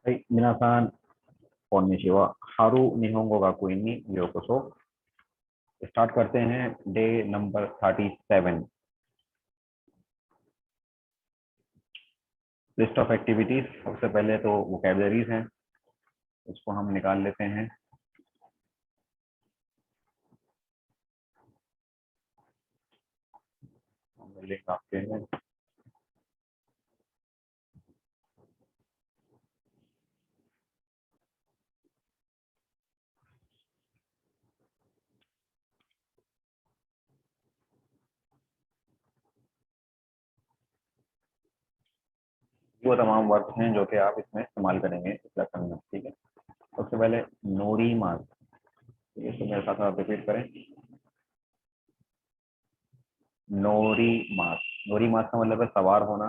はい、皆さん、こんにちは。हारू निहोंगो गाकुइनにようこそ。स्टार्ट करते हैं day number 37। List of activities. सबसे पहले तो वोकैबुलरीज हैं, उसको हम निकाल लेते हैं। लिंक आपके हैं। वो तमाम वर्ड्स हैं जो कि आप इसमें इस्तेमाल करेंगे इस लेसन में, ठीक है। सबसे पहले नोरी मास, तो मेरे साथ आप रिपीट करें। नोरी मास। नोरी मास का मतलब है सवार होना।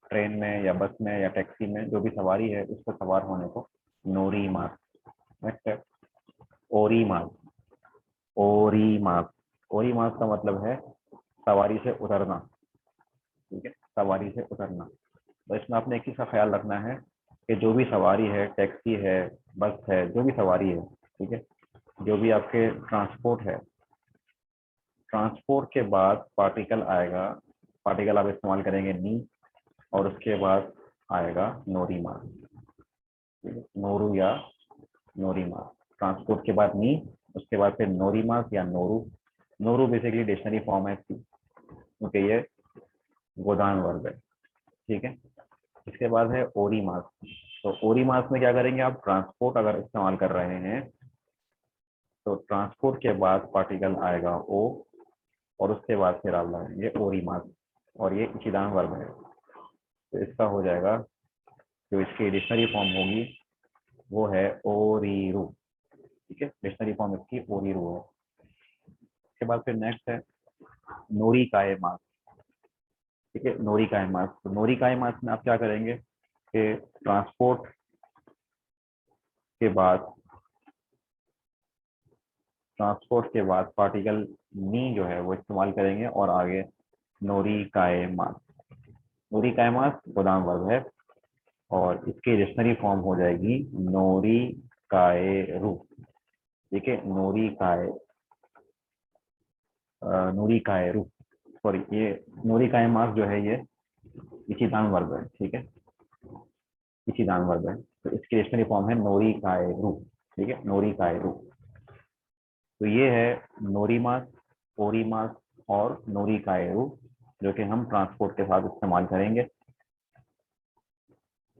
ट्रेन में या बस में या टैक्सी में जो भी सवारी है उस पर सवार होने को नोरी मास। नेक्स्ट है ओरी मास। ओरी मास। ओरी मास का मतलब है सवारी से उतरना, ठीक है, सवारी से उतरना। तो इसमें आपने एक चीज का ख्याल रखना है कि जो भी सवारी है, टैक्सी है, बस है, जो भी सवारी है, ठीक है, जो भी आपके ट्रांसपोर्ट है, ट्रांसपोर्ट के बाद पार्टिकल आएगा। पार्टिकल आप इस्तेमाल करेंगे नी, और उसके बाद आएगा नोरी मास, ठीक है, नोरू या नोरी मास। ट्रांसपोर्ट के बाद नी, उसके बाद फिर नोरी मास या Nauru. Nauru basically dictionary form है इसकी, क्योंकि ये गोदान वर्ब है, ठीक है। इसके बाद है ओरी मास। तो ओरी मास में क्या करेंगे आप, ट्रांसपोर्ट अगर इस्तेमाल कर रहे हैं तो ट्रांसपोर्ट के बाद पार्टिकल आएगा ओ, और उसके बाद फिर आप लगाएंगे ओरी मास, और ये इचिदान वर्ब है। तो इसका हो जाएगा, जो इसकी डिक्शनरी फॉर्म होगी वो है ओरीरू, ठीक है। डिक्शनरी फॉर्म इसकी ओरीरू है। इसके बाद फिर नेक्स्ट है नोरी काय मास, ठीक है। नोरी काय मास। तो नोरी काय मास में आप क्या करेंगे कि ट्रांसपोर्ट के बाद पार्टिकल नी जो है वो इस्तेमाल करेंगे, और आगे नोरी काय मास। नोरी काय मास गोदाम वर्ब है, और इसकी डिक्शनरी फॉर्म हो जाएगी नोरी काय रू, ठीक है। नोरी काय रू, सॉरी, ये नोरी काय मास जो है ये इचिदान वर्ब है, ठीक है, इचिदान वर्ब है। तो इसकी डिक्शनरी फॉर्म है नोरी काय रू, ठीक है, नोरी काय रू। तो ये है नोरी मास, ओरी मास और नोरी काय रू, जो कि हम ट्रांसपोर्ट के साथ इस्तेमाल करेंगे।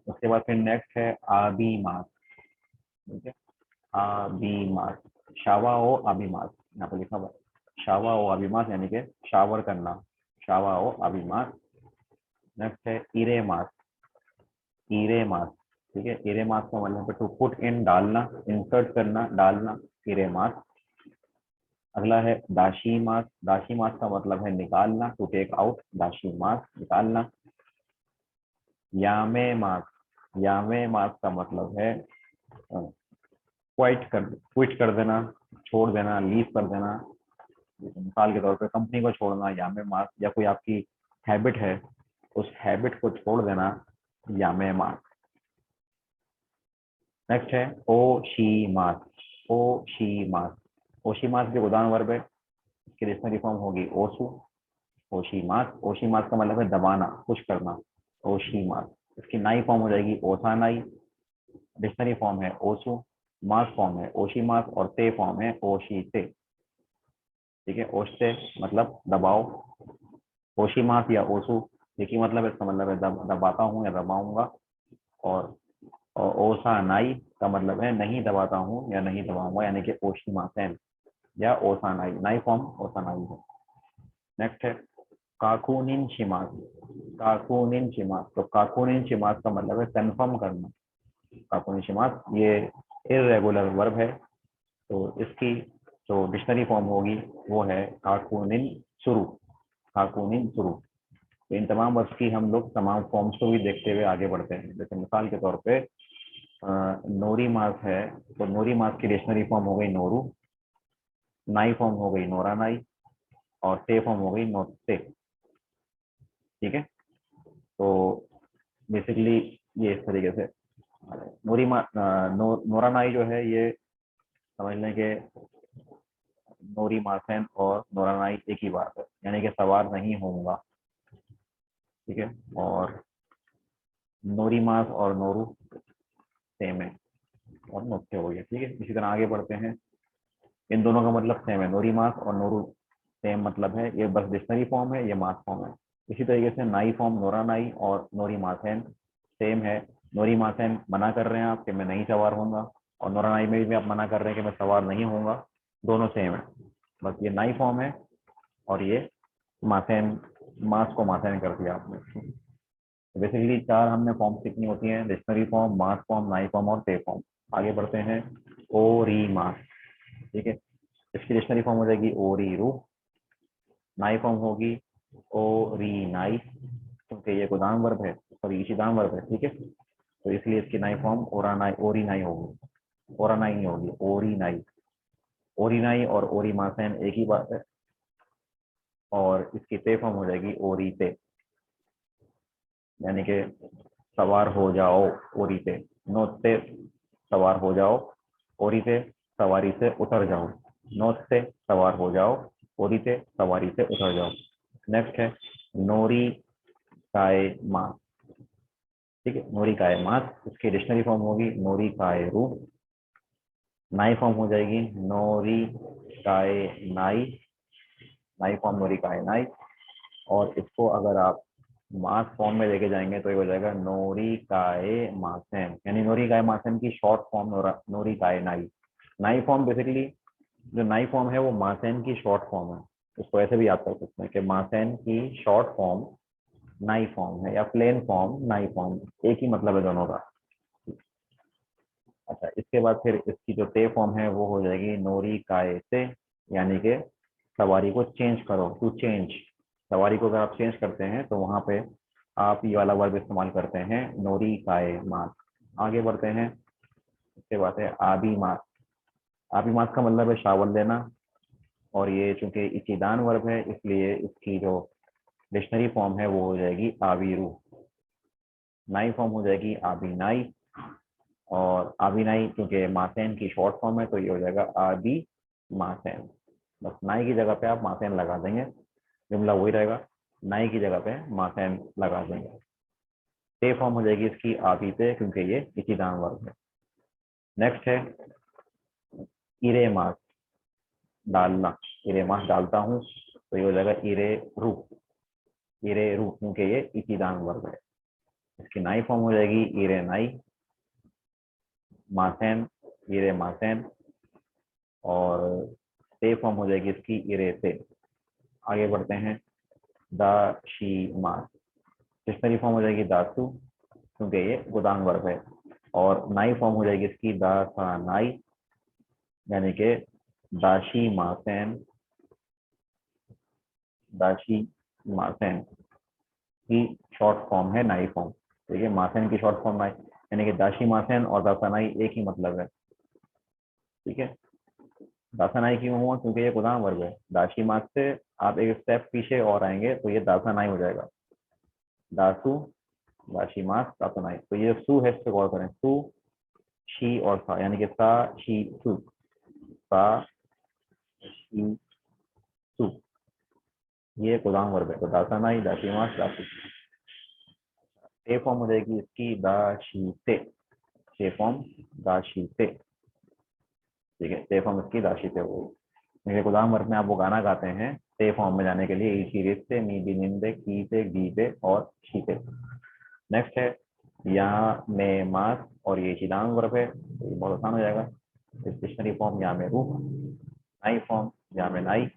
उसके बाद फिर नेक्स्ट है आबी मास, ठीक है। आबी मास, शावा ओ आबी मास, यहाँ पर लिखा हुआ है शावा ओ आबी मास, यानी कि शावर करना, शावा ओ आबी मास। नेक्स्ट है इरे मास। इरे मास, ठीक है। इरे मास का मतलब है टू पुट इन, डालना, इंसर्ट करना, डालना, इरे मास। अगला है दाशी मास। दाशी मास का मतलब है निकालना, टू टेक आउट, दाशी मास, निकालना। यामे मास। यामे मास का मतलब है क्विट कर देना, छोड़ देना, लीव कर देना। मिसाल के तौर पे कंपनी को छोड़ना यामे मास, या कोई आपकी हैबिट है उस हैबिट को छोड़ देना यामे मास। नेक्स्ट है oh she mass. Oh she मास। ओशी मास भी गोदान वर्ब है, इसकी डिक्शनरी फॉर्म होगी ओसु। ओशी मास। ओशी मास का मतलब है दबाना, पुश करना, ओशी मास। इसकी नाई फॉर्म हो जाएगी ओसा नाई। डिक्शनरी फॉर्म है ओसु। मास फॉर्म है ओशी मास, और ते फॉर्म है ओशी ते, ठीक है। ओशते मतलब दबाओ, ओशी मास या ओसु एक ही मतलब है, इसका मतलब है दबाता हूँ या दबाऊंगा। और ओसा नाई का मतलब है नहीं दबाता हूँ या नहीं दबाऊंगा, यानी कि ओशी मासेन या ओसा नाई। नाई फॉर्म ओसा नाई है। नेक्स्ट है काकुनिन शिमास। काकुनिन शिमास। तो काकुनिन शिमास का मतलब है कंफर्म करना। काकुनिन शिमास ये इर्रेगुलर वर्ब है, तो इसकी जो डिक्शनरी फॉर्म होगी वो है काकुनिन शुरू। काकुनिन शुरू। तो इन तमाम वर्ब्स की हम लोग तमाम फॉर्म्स को भी देखते हुए आगे बढ़ते हैं। जैसे मिसाल के तौर पे नोरी मास है, तो नोरी मास की डिक्शनरी फॉर्म हो गई नोरू। नाई फॉर्म हो गई नोरा नाई, और ते फॉर्म हो गई नोते, ठीक है। तो बेसिकली ये इस तरीके से नोरानाई जो है ये समझ लें कि नोरी मासेन और नोरानाई एक ही बात है, यानी कि सवार नहीं होऊंगा। ठीक है, और नोरी मास और नोरू सेम है और नुक्ते हो गए। ठीक है, इसी तरह आगे बढ़ते हैं। इन दोनों का मतलब सेम है, नोरी मास और नोरू सेम मतलब है, ये बस डिक्शनरी फॉर्म है, ये मास फॉर्म है। इसी तरीके से नाई फॉर्म नोरा नाई और नोरी मासैन सेम है। नोरी मासैन मना कर रहे हैं आप कि मैं नहीं सवार होऊंगा, और नोरा नाई में भी आप मना कर रहे हैं कि मैं सवार नहीं होऊंगा, दोनों सेम है। बस ये नाई फॉर्म है और ये मासैन, मास को मासैन कर दिया आपने। तो बेसिकली चार हमने फॉर्म सीखनी होती हैं, डिक्शनरी फॉर्म, मास फॉर्म, नाई फॉर्म और ते फॉर्म। आगे बढ़ते हैं। ओ री मास। ठीक है, इसकी डिक्शनरी फॉर्म हो जाएगी ओ री रू। नाई फॉर्म होगी ओ री नाई, क्योंकि ये गोदाम वर्ब है, सॉरी इशिदाम वर्ब है। ठीक है, तो इसलिए इसकी नाई फॉर्म ओरा नाई, ओरी नाई होगी, ओरा नाई नहीं होगी, ओरी नाई। ओरी नाई और ओरी मासैन एक ही बात है, और इसकी ते फॉर्म हो जाएगी ओरी ते, यानी कि सवार हो जाओ ओरी पे। नोट से सवार हो जाओ, ओरी से सवारी से उतर जाओ। नोट से सवार हो जाओ, ओरी से सवारी से उतर जाओ। नेक्स्ट है नोरी काय मास। ठीक है, नोरी काय मास, इसकी डिक्शनरी फॉर्म होगी नोरी काय रू। नाई फॉर्म हो जाएगी नोरी काय नाई, नाई फॉर्म नोरी काय नाई। और इसको अगर आप मास फॉर्म में लेके जाएंगे तो ये हो जाएगा नोरी काय मासेन, यानी नोरी काय मासेन की शॉर्ट फॉर्म नोरी काय नाई। नाई फॉर्म बेसिकली, जो नाई फॉर्म है वो मासेन की शॉर्ट फॉर्म है। उसको ऐसे भी याद कर सकते हैं कि मासेन की शॉर्ट फॉर्म नाई फॉर्म है, या प्लेन फॉर्म नाई फॉर्म, एक ही मतलब है दोनों का। अच्छा, इसके बाद फिर इसकी जो ते फॉर्म है वो हो जाएगी नोरी काय ते, यानी कि सवारी को चेंज करो, टू चेंज। सवारी को अगर आप चेंज करते हैं तो वहां पे आप ये वाला वर्ब इस्तेमाल करते हैं नोरी काय मास। आगे बढ़ते हैं। इसके बाद है आबी मास। आबी मास का मतलब है शावल लेना, और ये चूंकि इचिदान वर्ब है इसलिए इसकी जो डिक्शनरी फॉर्म है वो हो जाएगी आवीरू। नाई फॉर्म हो जाएगी आबी नाई, और आबी नाई क्योंकि मासेन की शॉर्ट फॉर्म है तो ये हो जाएगा आबी मासेन। बस नाई की जगह पे आप मासेन लगा देंगे, जुमला वही रहेगा, नाई की जगह पे मासेन लगा देंगे। ते फॉर्म हो जाएगी इसकी आबी ते, क्योंकि ये इचिदान वर्ब है। नेक्स्ट है इरे मास, डालना। इरे मास डालता हूँ, तो ये हो जाएगा इरे रू। इरे रू क्योंकि ये इचिदान वर्ब है। इसकी नाई फॉर्म हो जाएगी इरे नाई, मासेन, इरे मासेन, और ते फॉर्म हो जाएगी इसकी इरे ते। आगे बढ़ते हैं। दाशी मास, डिक्शनरी फॉर्म हो जाएगी दासु, क्योंकि ये गोदाम वर्ब है। और नाई फॉर्म हो जाएगी इसकी दासा नाई, यानी कि दाशी मासेन, दाशी मासेन की शॉर्ट फॉर्म है नाई फॉर्म। ठीक है, मासेन की शॉर्ट फॉर्म नाई, यानी कि दाशी मासेन और दासा नाई एक ही मतलब है। ठीक है, दासा नाई क्यों हुआ, क्योंकि ये गोदाम वर्ब है। दाशी मास से आप एक स्टेप पीछे और आएंगे तो ये दासा नाई हो जाएगा। दासु, दाशी मास, दासा नाई। तो ये सु है, इस पे गौर करें, सु, शी और सा, यानी कि सा शी सु, सा शी सु, ये गोदाम वर्ब है। तो दासा नाई, दाशी मास, दासु। ते फॉर्म हो जाएगी इसकी दाशी ते, ते फॉर्म दाशी ते। ठीक है, ते फॉर्म इसकी दाशी ते होगी। मेरे गोदाम वर्ग में आप वो गाना गाते हैं ते फॉर्म में जाने के लिए, इसी रिश्ते मी बिनिंदे की पे गी पे और शी पे। नेक्स्ट है यहाँ में मास, और ये चिदांग वर्ग है, तो ये बहुत आसान हो जाएगा। डिक्शनरी फॉर्म यहाँ में रूप, नाई फॉर्म यहाँ में नाई,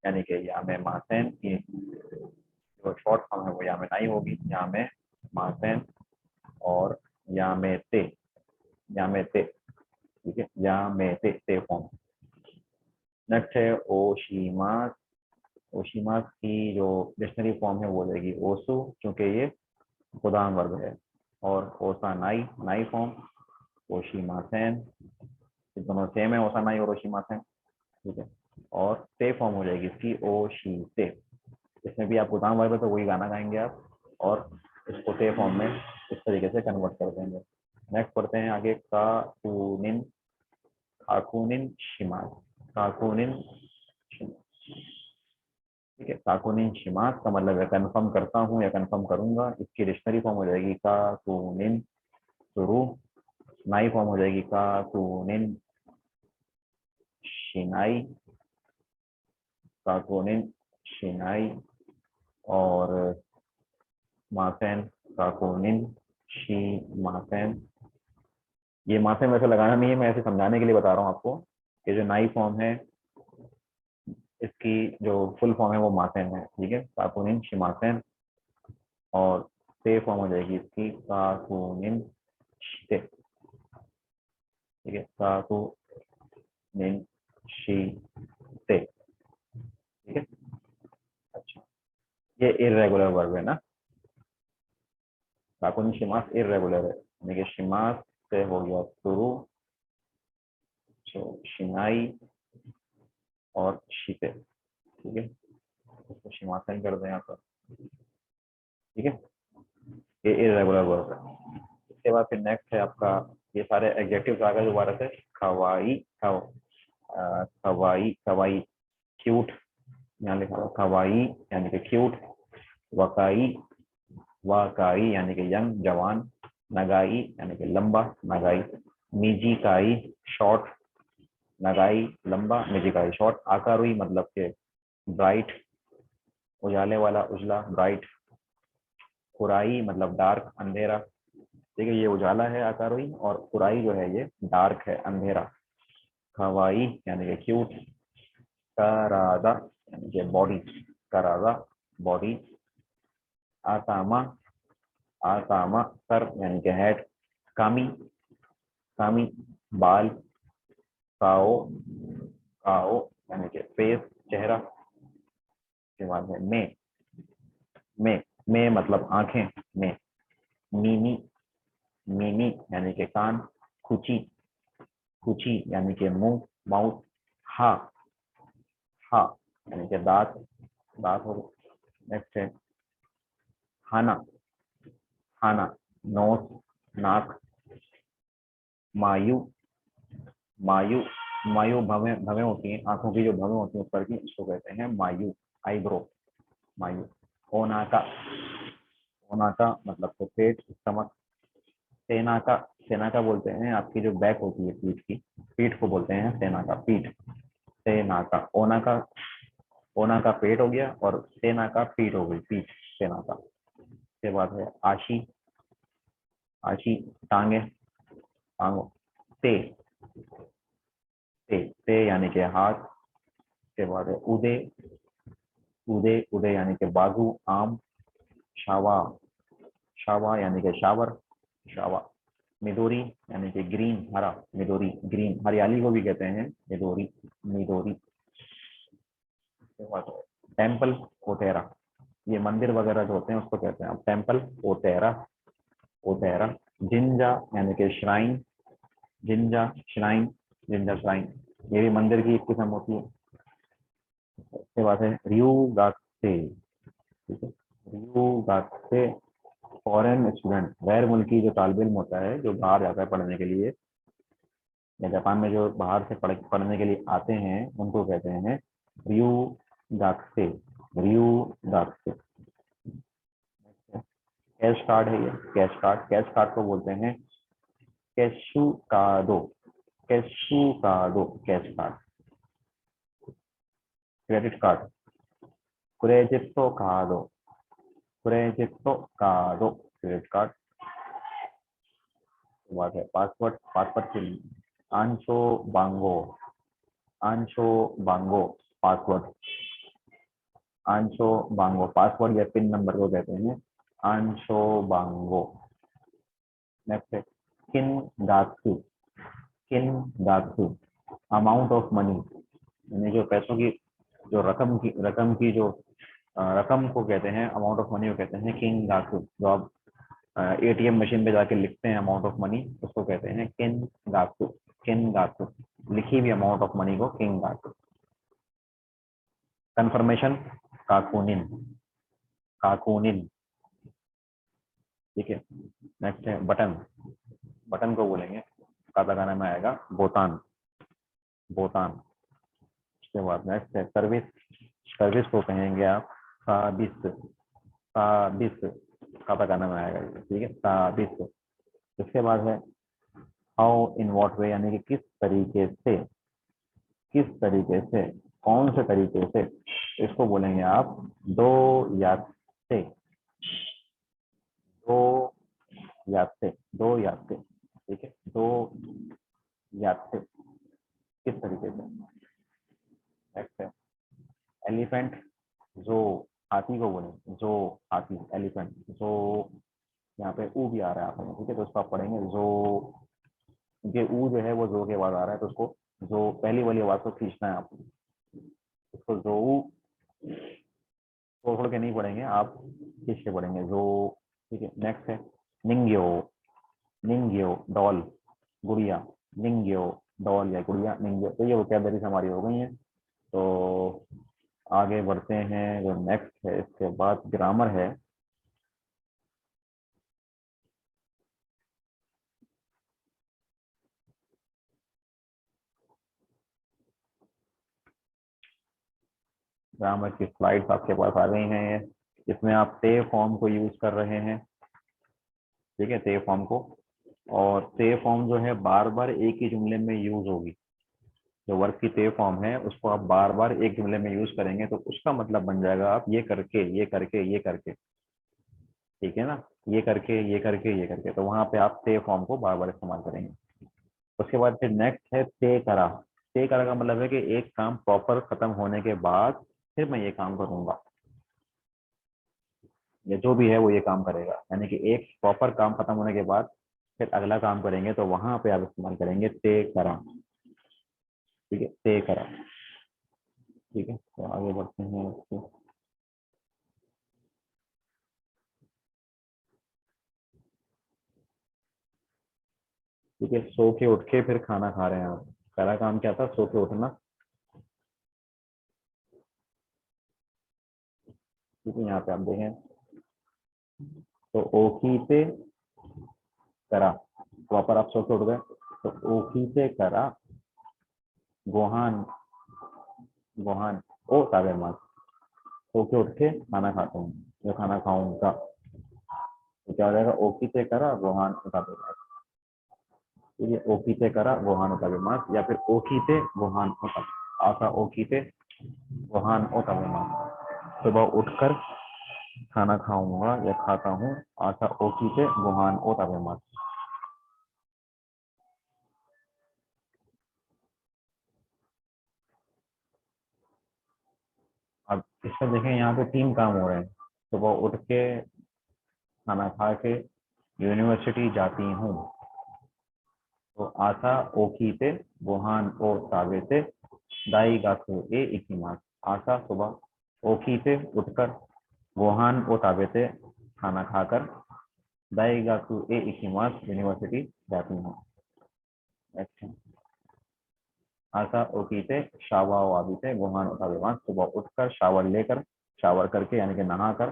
यानी कि यहाँ में मासेन की जो शॉर्ट फॉर्म है वो यहाँ में नाई होगी, यहाँ में मासेन, और यहाँ में ते, यहाँ में ते। ठीक है, यहाँ में ते फॉर्म। नेक्स्ट है ओशीमास। ओशीमास की जो डिक्शनरी फॉर्म है वो हो जाएगी ओसु, क्योंकि ये गोदाम वर्ग है। और ओसा नाई, नाई फॉर्म ओशीमासेन, ये दोनों सेम है, ओसा नाई और ओशीमासेन। ठीक है, और ते फॉर्म हो जाएगी इसकी ओशी ते। इसमें भी आप गोदाम वर्ग है तो वही गाना गाएंगे आप, और इसको ते फॉर्म में इस तरीके से कन्वर्ट कर देंगे। नेक्स्ट पढ़ते हैं आगे, काकुनिन, काकुनिन शिमास, काकुनिन शिमास। ठीक है, काकुनिन शिमास का मतलब है कंफर्म करता हूँ या कंफर्म करूंगा। इसकी डिक्शनरी फॉर्म हो जाएगी काकुनिन शुरू, नाई फॉर्म हो जाएगी काकुनिन शिनाई, काकुनिन शिनाई। और मासेन, काकुनिन शी मासेन। ये मासेन वैसे लगाना नहीं है, मैं ऐसे समझाने के लिए बता रहा हूँ आपको। ये जो नाई फॉर्म है इसकी जो फुल फॉर्म है वो मासेन है। ठीक है, काकुनिन शिमासेन। और से फॉर्म हो जाएगी इसकी काकुनिन शे। ठीक है, काकुनिन शी से। ठीक है, अच्छा, ये इर्रेगुलर वर्ब है ना। काकुनिन शिमास इर्रेगुलर है, यानी कि शिमास से हो गया शुरू, तो शिनाई और शीते। ठीक है, इसको शिमासन कर दें यहाँ पर। ठीक है, ये इरेगुलर वर्ब है। इसके बाद फिर नेक्स्ट है आपका, ये सारे एडजेक्टिव्स आ गए दोबारा से। खवाई, खवाई, खवाई क्यूट, यहाँ लिखा हुआ खवाई यानी कि क्यूट। वकाई, वाकाई यानी कि यंग जवान। नगाई यानी कि लंबा, नगाई। मिजिकाई शॉर्ट, नगाई लंबा, मिजिकाई शॉर्ट। आकारुई मतलब के ब्राइट, उजाले वाला, उजला, ब्राइट। कुराई मतलब डार्क, अंधेरा। ठीक है, ये उजाला है आकारोई, और कुराई जो है ये डार्क है, अंधेरा। खवाई यानी कि क्यूट। करादा यानी कि बॉडी, करादा बॉडी। आतामा, आतामा सर यानी कि हेड। कामी, कामी बाल। काओ, काओ यानी कि फेस, चेहरा। के बाद है में मतलब आंखें, में। मीमी, मीमी यानी कि कान। खुची, खुची यानी कि मुंह, माउथ। हा, हा यानी कि दांत, दांत हो। नेक्स्ट है खाना, खाना नोज, नाक। मायू, मायू, मायू भवें, भवें होती हैं, आंखों की जो भवें होती हैं ऊपर की, इसको कहते हैं मायू, आईब्रो, मायू। ओनाका, ओनाका मतलब तो पेट, स्टमक। सेनाका, सेनाका बोलते हैं आपकी जो बैक होती है पीठ की, पीठ को बोलते हैं सेनाका, पीठ। सेनाका, ओनाका, ओनाका पेट हो गया, और सेनाका पीठ हो गई, पीठ, सेनाका। उसके बाद है आशी, आशी टांगे, टांगो। ते, ते यानी कि हाथ। के बाद है उदे, उदे, उदे यानी कि बाजू, आम। शावा, शावा यानी कि शावर, शावा। मिदोरी यानी कि ग्रीन, हरा, मिदोरी ग्रीन, हरियाली को भी कहते हैं मिदोरी, मिदोरी। के बाद टेम्पल, ओटेरा, ये मंदिर वगैरह जो होते हैं उसको कहते हैं टेम्पल, ओटेरा, ओटेरा। जिंजा यानी कि shrine, Jinja shrine, Jinja shrine, ये भी मंदिर की एक किस्म होती है। उसके बाद है रियूगाक्से। ठीक है, रियूगाक्से फॉरेन स्टूडेंट, गैर मुल्की जो तालिब इल्म होता है जो बाहर जाता है पढ़ने के लिए, या जापान में जो बाहर से पढ़ने के लिए आते हैं उनको कहते हैं रियूगाक्से, रियूगाक्से। कैश कार्ड है ये, कैश कार्ड, कैश कार्ड को बोलते हैं कैशू कार्डो, कैशू कार्डो, कैश कार्ड। क्रेडिट कार्ड, क्रेडिटो कार्डो, क्रेडिटो कार्डो, क्रेडिट कार्ड। बात है पासवर्ड, पासवर्ड के लिए आंचो बांगो, आंचो बांगो पासवर्ड, आंचो बांगो पासवर्ड या पिन नंबर को कहते हैं आंचो बांगो। नेक्स्ट है किन गात्सु, किन गात्सु अमाउंट ऑफ मनी, यानी जो पैसों की, जो रकम की जो रकम को कहते हैं, अमाउंट ऑफ मनी को कहते हैं किन गात्सु। जो आप एटीएम मशीन पे जाके लिखते हैं अमाउंट ऑफ मनी, उसको कहते हैं किन गात्सु, किन गात्सु, लिखी हुई अमाउंट ऑफ मनी को किन गात्सु। कंफर्मेशन, काकुनिन, काकुनिन। ठीक है, नेक्स्ट है बटन, बटन को बोलेंगे काताकाना में आएगा बोतान, बोतान। उसके बाद नेक्स्ट है सर्विस, सर्विस को कहेंगे आप साबिस, साबिस काताकाना में आएगा ये, ठीक है, साबिस। इसके बाद है हाउ इन वॉट वे, यानी कि किस तरीके से, किस तरीके से, कौन से तरीके से, इसको बोलेंगे आप दो याद से, दो याद से, दो याद से, ठीक है, दो याद से, किस तरीके से। नेक्स्ट है एलिफेंट, जो, हाथी को बोलेंगे जो, हाथी, एलिफेंट जो, यहाँ पे ऊ भी आ रहा है आपको, ठीक है, तो उसको आप पढ़ेंगे जो, ये ऊ जो है वो जो के बाद आ रहा है, तो उसको जो पहली वाली आवाज को खींचना है आपको, उसको जो छोड़ के नहीं पढ़ेंगे आप, खींच के पढ़ेंगे जो, ठीक है। नेक्स्ट है निंग्यो, निंग्यो डॉल, गुड़िया, निंग्यो डॉल या गुड़िया, निंग्यो। तो ये वोकैबलरीज हमारी हो गई हैं। तो आगे बढ़ते हैं, जो नेक्स्ट है इसके बाद ग्रामर है। ग्रामर की स्लाइड्स आपके पास आ गई हैं। इसमें आप ते फॉर्म को यूज कर रहे हैं, ठीक है, ते फॉर्म को। और ते फॉर्म जो है बार बार एक ही जुमले में यूज होगी। जो वर्क की ते फॉर्म है उसको आप बार बार एक जुमले में यूज करेंगे तो उसका मतलब बन जाएगा आप ये करके, ये करके, ये करके, ठीक है ना, ये करके, ये करके, ये करके। तो वहां पे आप ते फॉर्म को बार बार इस्तेमाल करेंगे। उसके बाद फिर नेक्स्ट है ते करा। ते करा का मतलब है कि एक काम प्रॉपर खत्म होने के बाद फिर मैं ये काम करूंगा, या जो भी है वो ये काम करेगा, यानी कि एक प्रॉपर काम खत्म होने के बाद फिर अगला काम करेंगे, तो वहां पे आप इस्तेमाल करेंगे ते करा, ठीक है, ते करा। ठीक है, तो आगे बढ़ते हैं इसको। ठीक है, सो के उठ के फिर खाना खा रहे हैं आप। पहला काम क्या था, सो के उठना, ठीक है। यहाँ पे आप देखें तो ओखी से करा, प्रॉपर आप सो के उठ गए, तो ओखी से करा गोहान, गोहान ओ ताबे मास, सो के उठ के खाना खाता हूँ या खाना खाऊंगा, तो क्या हो जाएगा, ओखी से करा गोहान उताबे मास, ठीक है, ओखी से करा गोहान उताबे मास, या फिर ओखी से गोहान उताबे, आसा ओखी से गोहान उताबे मास, सुबह उठकर खाना खाऊंगा या खाता हूँ, आसा ओखी से गोहान उताबे मास। अब इसमें देखें, यहाँ पे 3 काम हो रहे हैं। सुबह उठ के खाना खा के यूनिवर्सिटी जाती हूँ, तो आसा ओकीते गोहान ओ ताबेते दाई गाकू ए इकिमास। आसा सुबह, ओकीते उठकर, गोहान ओ ताबेते खाना खाकर, दाई गाकू ए इकिमास यूनिवर्सिटी जाती हूँ। अच्छा, आसा ओकीते शावा ओ आबिते गोहान ओ ताबेमास, सुबह उठकर शावर लेकर, शावर करके यानी कि नहाकर,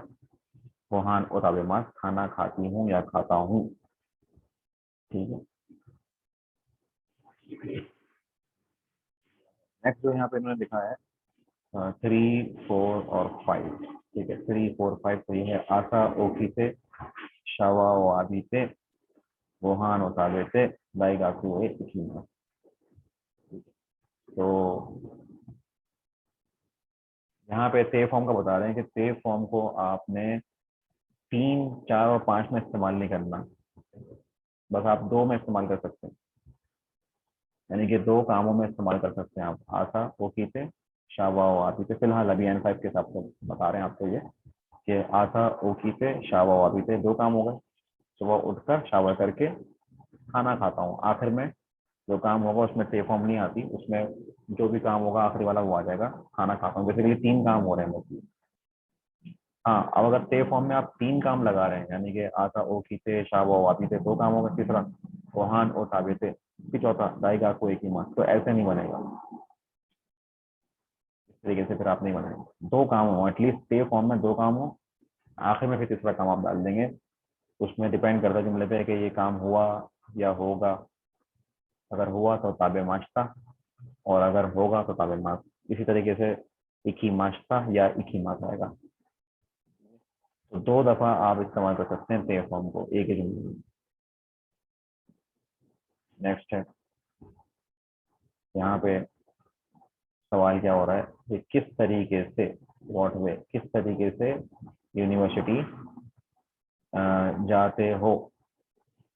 गोहान ओ ताबेमास खाना खाती हूँ या खाता हूँ, ठीक है। नेक्स्ट जो यहाँ पे इन्होंने लिखा है 3, 4 और 5, ठीक है, 3, 4, 5। तो ये है आशा ओखीते शावा ओ आदिते गोहान ओताबेते दाइगाकू ए इकिमा। तो यहाँ पे ते फॉर्म का बता रहे हैं कि ते फॉर्म को आपने 3, 4 और 5 में इस्तेमाल नहीं करना, बस आप 2 में इस्तेमाल कर सकते हैं, यानी कि 2 कामों में इस्तेमाल कर सकते हैं आप, आशा ओखीते शावा ओ आदिते। फिलहाल अभी N5 के हिसाब से बता रहे हैं आपको ये कि आशा ओखीते शावा ओ आदिते 2 काम हो गए। सुबह उठकर शावर करके खाना खाता हूँ, आखिर में जो काम होगा उसमें पे फॉर्म नहीं आती, उसमें जो भी काम होगा आखिरी वाला वो आ जाएगा, खाना खाता हूँ। बेसिकली 3 काम हो रहे हैं मुझे। हाँ, अब अगर पे फॉर्म में आप 3 काम लगा रहे हैं, यानी कि आशा ओ खीते शावा ओ आती थे 2 काम होगा, तीसरा गोहान ओ ताबे थे, फिर चौथा दाइगा को एक ही मास, तो ऐसे नहीं बनेगा, इस तरीके से फिर आप नहीं बनाएंगे। 2 काम हो, एटलीस्ट पे फॉर्म में 2 काम हो, आखिर में फिर तीसरा काम आप डाल देंगे। उसमें डिपेंड करता है जुमले पे कि ये काम हुआ या होगा, अगर हुआ तो ताबे माश्ता, और अगर होगा तो ताबे मास। इसी तरीके से इकी माश्ता या इकी मास आएगा। तो 2 दफा आप इस्तेमाल कर सकते हैं पे फॉर्म को एक ही जुमले में। नेक्स्ट है, यहाँ पे सवाल क्या हो रहा है कि किस तरीके से, व्हाट वे, किस तरीके से यूनिवर्सिटी जाते हो,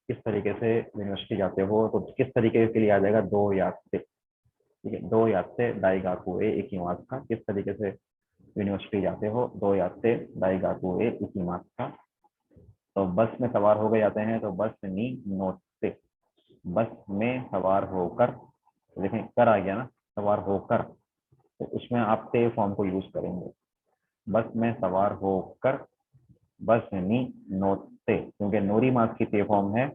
किस तरीके से यूनिवर्सिटी जाते हो, तो किस तरीके के लिए आ जाएगा, दो याद से। ठीक है, दो याद से दाई गाकू ए एक ही मास का, किस तरीके से यूनिवर्सिटी जाते हो, दो याद से दाई गाकू ए एक ही मास का। तो बस में सवार हो गए जाते हैं, तो बस नी नोट से, बस में सवार होकर, तो देखें कर आ गया ना, सवार होकर, तो उसमें आप ते फॉर्म को यूज करेंगे। बस में सवार होकर, बस नी नोटते, क्योंकि नोरी मास की ते फॉर्म है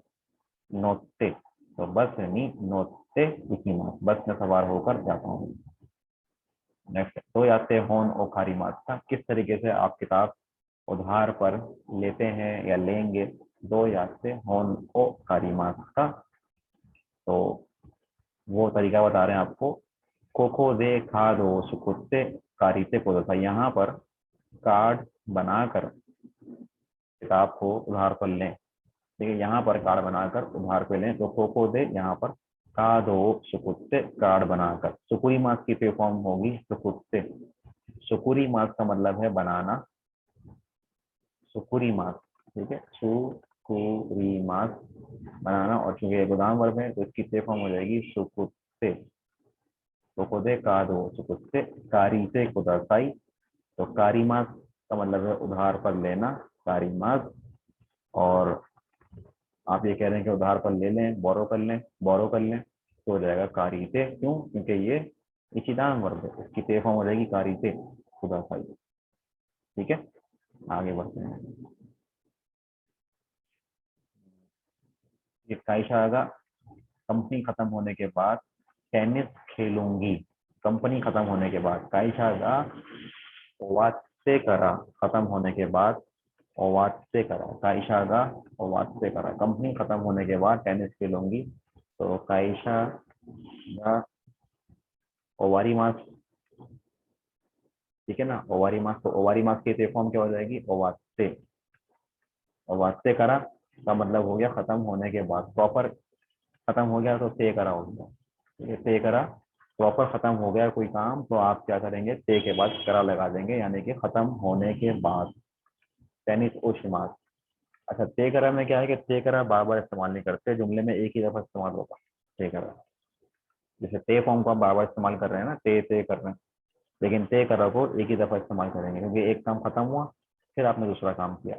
नोटते, तो बस नी नोटते इसी मास, बस में सवार होकर जाता हूँ। नेक्स्ट, तो याते होन ओ खारी मास का, किस तरीके से आप किताब उधार पर लेते हैं या लेंगे, दो याद से होन ओ खारी मास का। तो वो तरीका बता रहे हैं आपको, कोको दे खादो सुकुत्ते कारीते कोदता, यहाँ पर कार्ड बनाकर किताब को उधार पर लें। देखिए यहाँ पर कार्ड बनाकर उधार पे लें, तो कोको दे यहाँ पर कादो सुकुत्ते कार्ड बनाकर, सुकुरी मास की पे फॉर्म होगी सुकुत्ते। सुकुरी मास का मतलब है बनाना, सुकुरी मास। ठीक है, सुकुरी मास बनाना, और चूंकि ये गोदाम वर्ब है तो इसकी पे फॉर्म हो जाएगी सुकुत्ते। कोको दे कादो सुकुत्ते कारी से कुदासाई, तो कारी मास का मतलब है उधार पर लेना, कारी मास। और आप ये कह रहे हैं कि उधार पर ले लें, बोरो कर लें, बोरो कर लें, तो हो जाएगा कारीते। क्यों? क्योंकि ये इचिदान वर्ग है, इसकी पे फॉर्म हो जाएगी कारीते खुदा खाई। ठीक है, आगे बढ़ते हैं। ये काइशा आगा, कंपनी खत्म होने के बाद टेनिस खेलूंगी। कंपनी खत्म होने के बाद, काइशा आगा ओवात्से करा, खत्म होने के बाद ओवात्से करा, काइशा आगा ओवात्से करा, कंपनी खत्म होने के बाद टेनिस खेलूंगी, तो काइशा गा ओवारी मास। ठीक है ना, ओवारी मास, तो ओवारी मास की फॉर्म क्या हो जाएगी, ओवात्से। ओवात्से करा का मतलब हो गया खत्म होने के बाद, प्रॉपर खत्म हो गया तो ते करा हो गया। ठीक है, ते करा, प्रॉपर खत्म हो गया कोई काम, तो आप क्या करेंगे, ते के बाद करा लगा देंगे, यानी कि खत्म होने के बाद। टेनिस ओशिमास। अच्छा, ते करा में क्या है कि ते करा बार बार इस्तेमाल नहीं करते, जुमले में एक ही दफा इस्तेमाल होगा ते करा। जैसे ते फॉर्म को आप बार बार इस्तेमाल कर रहे हैं ना, ते कर रहे हैं, लेकिन ते करा को एक ही दफा इस्तेमाल करेंगे, क्योंकि एक काम खत्म हुआ, फिर आपने दूसरा काम किया,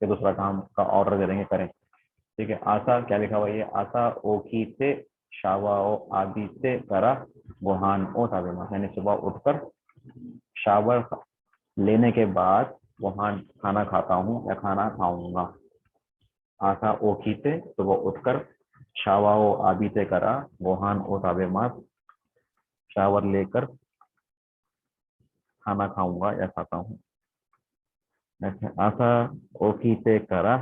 फिर दूसरा काम का ऑर्डर दे देंगे करें। ठीक है, आशा क्या लिखा हुआ है, आशा ओखी से शावा ओ आदि से करा गुहान ओ ताबेमा, यानी सुबह उठकर शावर लेने के बाद वहां खाना खाता हूँ या खाना खाऊंगा। आशा ओखी से सुबह उठकर, शावा ओ आदि से करा गुहान ओ ताबेमा, शावर लेकर खाना खाऊंगा या खाता हूँ। अच्छा, आशा ओखी से करा,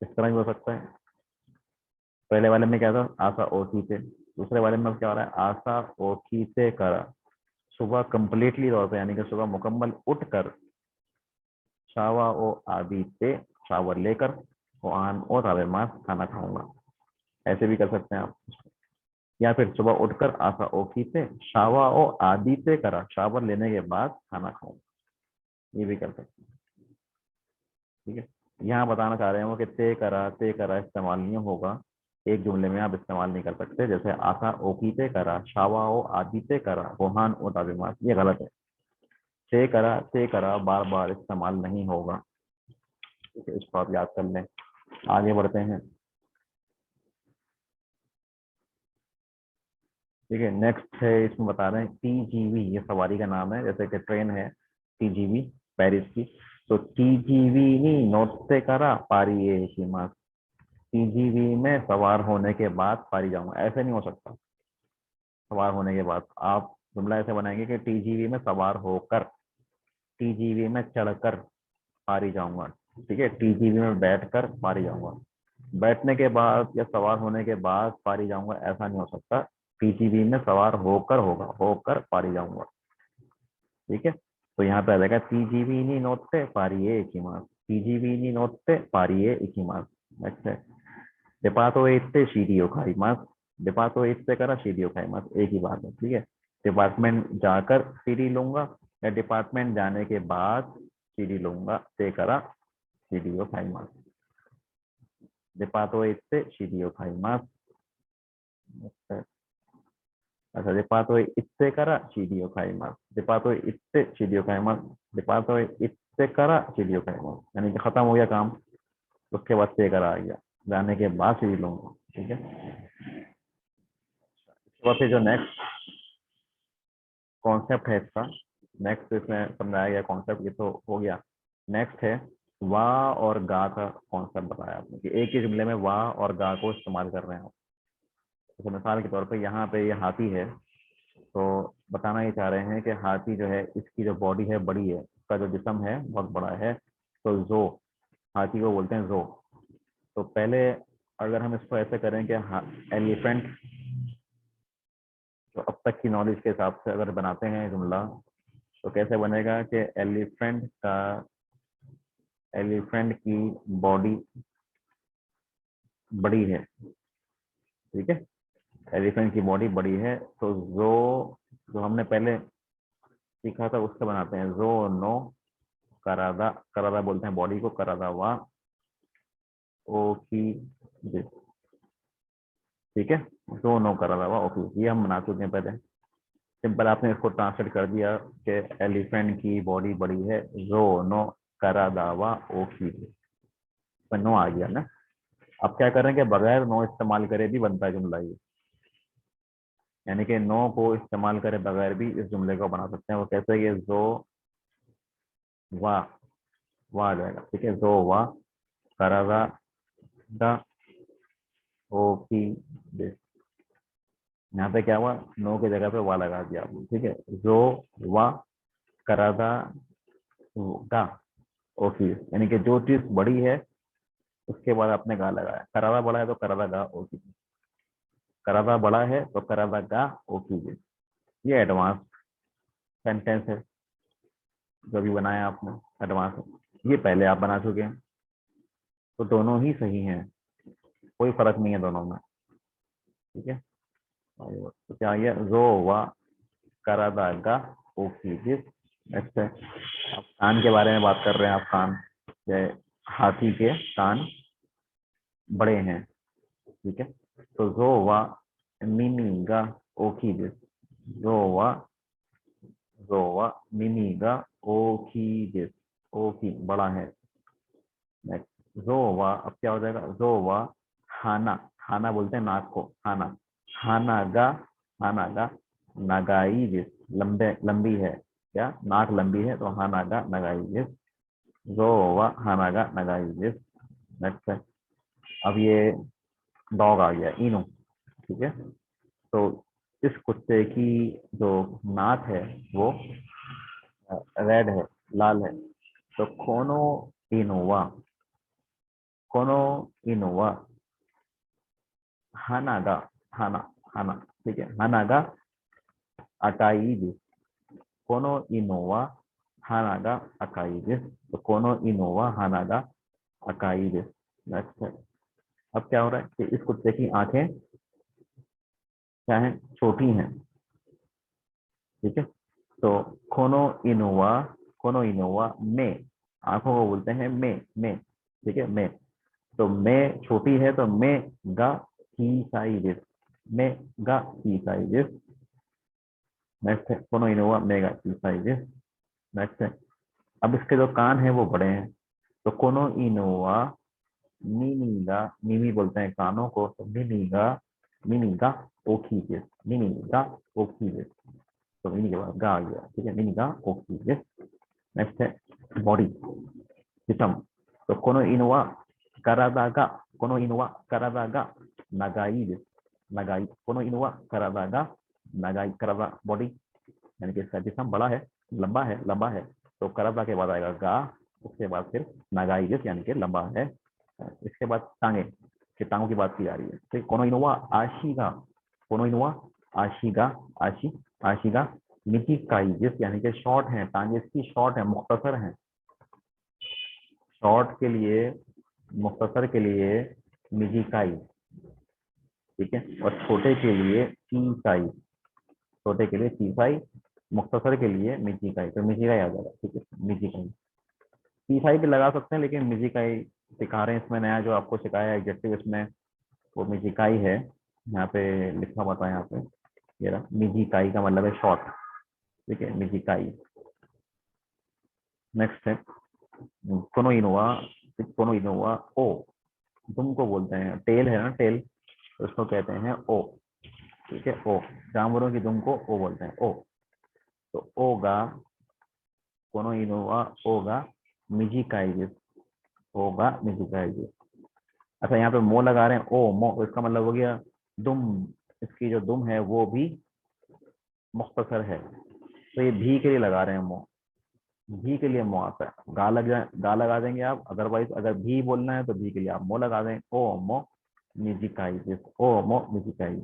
इस तरह भी हो सकता है। पहले वाले में क्या था, आशा ओखी से, दूसरे वाले में क्या हो रहा है, आशा ओखी से करा, सुबह कंप्लीटली तौर पे, यानी कि सुबह मुकम्मल उठकर, शावा ओ आदि से शावर लेकर, वो आन और ताबे मास खाना खाऊंगा। ऐसे भी कर सकते हैं आप, या फिर सुबह उठकर आशा ओखी से शावा ओ आदि से करा, शावर लेने के बाद खाना खाऊंगा, ये भी कर सकते हैं। ठीक है, यहाँ बताना चाह रहे हैं वो कि ते करा इस्तेमाल नहीं होगा, एक जुमले में आप इस्तेमाल नहीं कर सकते, जैसे आशा ओकीते करा, शावा ओ आदिते करा, गोहान ओ ताबिमास, ये गलत है। ते करा बार बार इस्तेमाल नहीं होगा। ठीक है, इसको आप याद कर लें। आगे बढ़ते हैं। ठीक है, नेक्स्ट है, इसमें बता रहे हैं टीजीवी, ये सवारी का नाम है, जैसे कि ट्रेन है टीजीवी पेरिस की, तो टीजीवी नी नोट से करा पारी ए शिमास, टीजीवी में सवार होने के बाद पारी जाऊंगा, ऐसे नहीं हो सकता। सवार होने के बाद आप जुमला ऐसे बनाएंगे कि टीजीवी में सवार होकर, टीजीवी में चढ़कर पारी जाऊंगा। ठीक है, टीजीवी में बैठकर पारी जाऊंगा, बैठने के बाद या सवार होने के बाद पारी जाऊंगा ऐसा नहीं हो सकता। पीजीवी में सवार होकर होगा, होकर पारी जाऊंगा। ठीक है, तो यहाँ पे आ जाएगा पीजीवी नी नोत्ते पारिये इकिमास, पीजीवी नी नोत्ते पारिये इकिमास। नेक्स्ट है डिपार्टो इत्ते शीडियो खाइमास, डिपार्टो इत्ते करा शीडियो खाइमास, एक ही बात है। ठीक है, डिपार्टमेंट जाकर सीढ़ी लूंगा या डिपार्टमेंट जाने के बाद सीढ़ी लूंगा, ते करा शीडियो खाइमास, डिपार्टो इत्ते शीडियो खाइमास। अच्छा, डिपार्टो इत्ते करा शीडियो खाइमास, डिपार्टो इत्ते शीडियो खाइमास, डिपार्टो इत्ते करा शीडियो खाइमास, यानी कि खत्म हो गया काम, उसके बाद से करा आ गया, जाने के बाद सीढ़ी लूंगा। ठीक है, इसके बाद फिर जो नेक्स्ट कॉन्सेप्ट है इसका, नेक्स्ट इसमें समझाया गया कॉन्सेप्ट, ये तो हो गया। नेक्स्ट है वाह और गा का कॉन्सेप्ट बताया आपने कि एक ही जुमले में वाह और गा को इस्तेमाल कर रहे हैं। तो मिसाल के तौर पे यहाँ पे ये हाथी है, तो बताना ये चाह रहे हैं कि हाथी जो है इसकी जो बॉडी है बड़ी है, उसका जो जिस्म है बहुत बड़ा है, तो जो हाथी को बोलते हैं जो। तो पहले अगर हम इसको ऐसे करें कि एलिफेंट, तो अब तक की नॉलेज के हिसाब से अगर बनाते हैं जुमला, तो कैसे बनेगा कि एलिफेंट की बॉडी बड़ी है। ठीक है, एलिफेंट की बॉडी बड़ी है, तो जो हमने पहले सीखा था उससे बनाते हैं जो नो करादा, करादा बोलते हैं बॉडी को, करादा वा ओ की जिस। ठीक है, जो नो करादा वा ओ की, ये हम बना चुके हैं पहले। सिंपल आपने इसको ट्रांसलेट कर दिया कि एलिफेंट की बॉडी बड़ी है, जो नो करादा वा ओ की, नो आ गया ना। अब क्या करें कि बगैर नो इस्तेमाल करे भी बनता है जुमला ये, यानी कि नो को इस्तेमाल करे बगैर भी इस जुमले को बना सकते हैं। वो कैसे है कि जो वाह, वाह आ जाएगा। ठीक है, जो वाह करादा दा ओ की दिस, यहाँ पे क्या हुआ, नो की जगह पे वाह लगा दिया आपने। ठीक है, जो वाह करादा गा ओ की, यानी कि जो चीज बड़ी है उसके बाद आपने गा लगाया। करादा बड़ा है तो करादा गा ओ की, करादा बड़ा है तो करादा गा ओ की दिस। ये एडवांस सेंटेंस है जो भी बनाया आपने, एडवांस है। ये पहले आप बना चुके हैं, तो दोनों ही सही हैं, कोई फर्क नहीं है दोनों में। ठीक है, तो क्या ये जो वा करादा गा ओकी जिस। नेक्स्ट है, आप कान के बारे में बात कर रहे हैं। आप कान, हाथी के कान बड़े हैं। ठीक है, तो जो वा मिनी गा ओकी जिस, जो वा, जो वा मिनी गा ओकी जिस, ओकी बड़ा है। नेक्स्ट जोवा, अब क्या हो जाएगा, जोवा हाना, हाना बोलते हैं नाक को, हाना, हानागा, हानागा नगाई जिस, लंबे लंबी है, क्या नाक लंबी है तो हानागा नगाई जिस, जोवा हानागा नगाई जिस। नेक्स्ट है, अब ये डॉग आ गया इनो। ठीक है, तो इस कुत्ते की जो नाक है वो रेड है, लाल है, तो कोनो इनोवा, कोनो इनोवा हानागा, हाना, हाना। ठीक है, हानागा अकाई जिस, कोनो इनोवा हानागा अकाई जिस, तो कोनो इनोवा हानागा अकाई जिस। नेक्स्ट है, अब क्या हो रहा है कि इस कुत्ते की आंखें क्या है, छोटी हैं। ठीक है, तो कोनो इनोवा, कोनो इनोवा में, आंखों को बोलते हैं में। ठीक है, में, तो में छोटी है तो में गा ही साइजिस, में गा ही साइजिस। नेक्स्ट है, कोनो इनोवा मेगा ही साइजिस। नेक्स्ट है, अब इसके जो कान है वो बड़े हैं, तो कोनो इनोवा मिनीगा, मिनी बोलते हैं कानों को, तो मिनीगा, मिनीगा ओखीजिस, मिनीगा ओखीजिस, तो मिनी के बाद गा आ गया। ठीक है, मिनीगा ओखीजिस। नेक्स्ट है बॉडी, जिसम, तो कोनो इनोवा करादागा, कोनो इनोवा करादागा नगाई जिस, नगाई, कोनो इनोवा करादागा नगाई, करादा बॉडी, यानी कि इसका जिसम बड़ा है, लंबा है, लंबा है, तो करादा के बाद आएगा गा, उसके बाद फिर नगाई जिस यानी कि लंबा है। इसके बाद टांगे, चितांगों की बात की जा रही है। ठीक, कोनो इनोवा आशिगा, कोनो इनोवा आशिगा, आशी आशिगा मिजिकाई, जिस यानी कि शॉर्ट है, टांगे इसकी शॉर्ट है, मुख्तसर है। शॉर्ट के लिए, मुख्तसर के लिए मिजिकाई, ठीक है, और छोटे के लिए चीसाई, छोटे के लिए चीसाई, मुख्तसर के लिए मिजिकाई, तो मिजिकाई आ जाएगा। ठीक है, मिजिकाई, चीसाई भी लगा सकते हैं, लेकिन मिजिकाई सिखा रहे हैं इसमें नया जो आपको सिखाया है एग्जेक्टिव इसमें, वो मिजिकाई है। यहाँ पे लिखा हुआ था, यहाँ पे ये रहा, मिजिकाई का मतलब है शॉर्ट। ठीक है, मिजिकाई। नेक्स्ट है कोनो इनोवा, कोनो इनोवा ओ, दुम को बोलते हैं, टेल है ना टेल, तो उसको कहते हैं ओ। ठीक है, ओ, जानवरों की दुम को ओ बोलते हैं, ओ। तो ओगा, कोनो इनोवा ओगा मिजिकाई, ओगा मिजिकाई। अच्छा, यहाँ पे मो लगा रहे हैं, ओ मो, तो इसका मतलब हो गया दुम, इसकी जो दुम है वो भी मुख्तसर है, तो ये भी के लिए लगा रहे हैं मो, भी के लिए मो आता है। गा लग जाए, गा लगा देंगे आप, अदरवाइज अगर भी बोलना है तो भी के लिए आप मो लगा दें, ओ मो मिजिकाई, ओ मो मिजिकाई।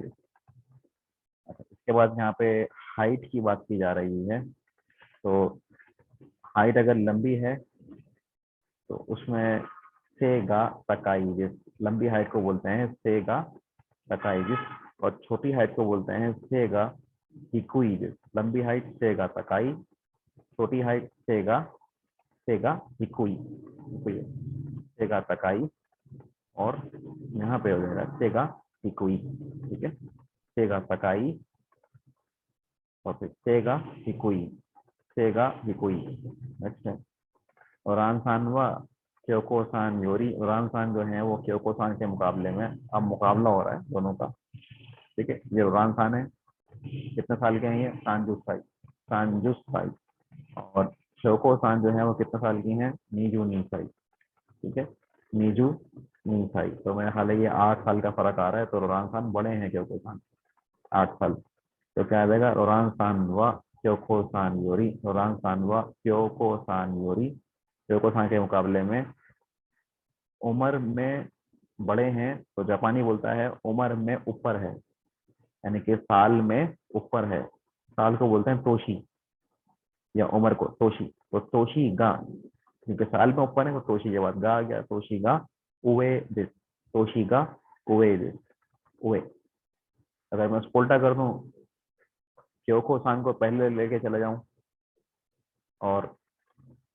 अच्छा, इसके बाद यहाँ पे हाइट की बात की जा रही है। तो हाइट अगर लंबी है तो उसमें सेगा तकाई, लंबी हाइट को बोलते हैं सेगा तकाई, और छोटी हाइट को बोलते हैं सेगा हिकुई। लंबी हाइट सेगा तकाई, छोटी हाइट सेगा सेगा हिकुई, हिकुई, सेगा तकाई, और यहाँ पे हो जाएगा सेगा हिकुई। ठीक है, सेगा तकाई और फिर सेगा हिकुई, सेगा हिकुई। अच्छा, और आनसानवा क्योको सान योरी, और आनसान जो है वो क्योको सान के मुकाबले में अब मुकाबला हो रहा है दोनों का। ठीक है, ये उरान खान है, कितने साल के हैं ये, सांजुस साई, सांजुस साई, और शोको सान जो है वो कितने साल की हैं, नीजू नीसाई। ठीक है, नीजू नीसाई, तो मेरे ख्याल है ये 8 साल का फर्क आ रहा है, तो रोरान खान बड़े हैं क्योको सान, 8 साल। तो क्या आ जाएगा, रोरान सान व क्योको सान योरी, रोरान सान व क्योको सान योरी, क्योको सान के मुकाबले में उम्र में बड़े हैं, तो जापानी बोलता है उम्र में ऊपर है, यानी कि साल में ऊपर है, साल को बोलते हैं तोशी, या उम्र को तोशी, तो तोशी गा, क्योंकि साल में ऊपर है तो तोशी के बाद गा आ गया, तोशी गा उवे दिस, तोशी गा उवे दिस, उवे। अगर मैं उल्टा कर दूं, क्योको सान को पहले लेके चला जाऊं और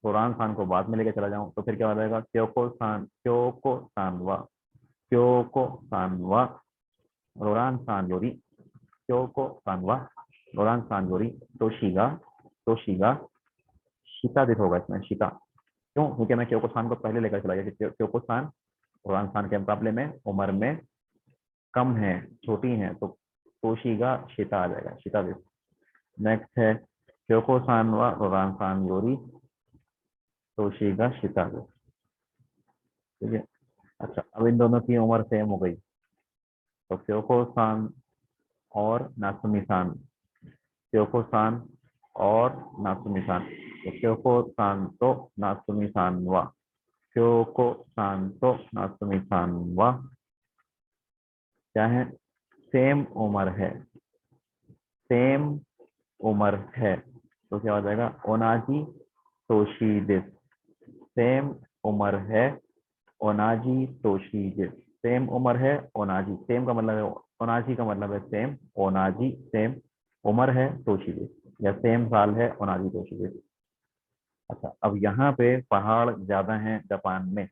कुरान खान को बाद में लेके चला जाऊं, तो फिर क्या हो जाएगा, क्योको सान वा, क्योको सान वा रोरान सान योरी, क्योको सान वा रोरान सान योरी तोशीगा, तोशीगा शीता दित होगा इसमें, शीता। क्यों, क्योंकि मैं क्योको स्थान को पहले लेकर चला गया, क्योको स्थान कुरान स्थान के मुकाबले में उम्र में कम है, छोटी है, तो तोशीगा शीता आ जाएगा, शीता दित। नेक्स्ट है क्योको स्थान व कुरान स्थान योरी तोशीगा शीता दित। ठीक है, अच्छा, अब इन दोनों की उम्र सेम हो गई, तो क्योको स्थान और नासुमी सान, क्योको स्थान और नासुमी सान, तो क्योको स्थान तो नासुमी सान वा, क्योको सान तो नासुमी सान वा क्या है, सेम उम्र है, सेम उम्र है, तो क्या हो जाएगा, ओनाजी तोशीदिस, सेम उम्र है, ओनाजी तोशीदिस, सेम उम्र है, ओनाजी, सेम का मतलब है, ओनाजी का मतलब है सेम, ओनाजी सेम, उम्र है तोशीदिस, या सेम साल है, ओनाजी तोशीदिस। अच्छा, अब यहाँ पे पहाड़ ज्यादा हैं जापान में,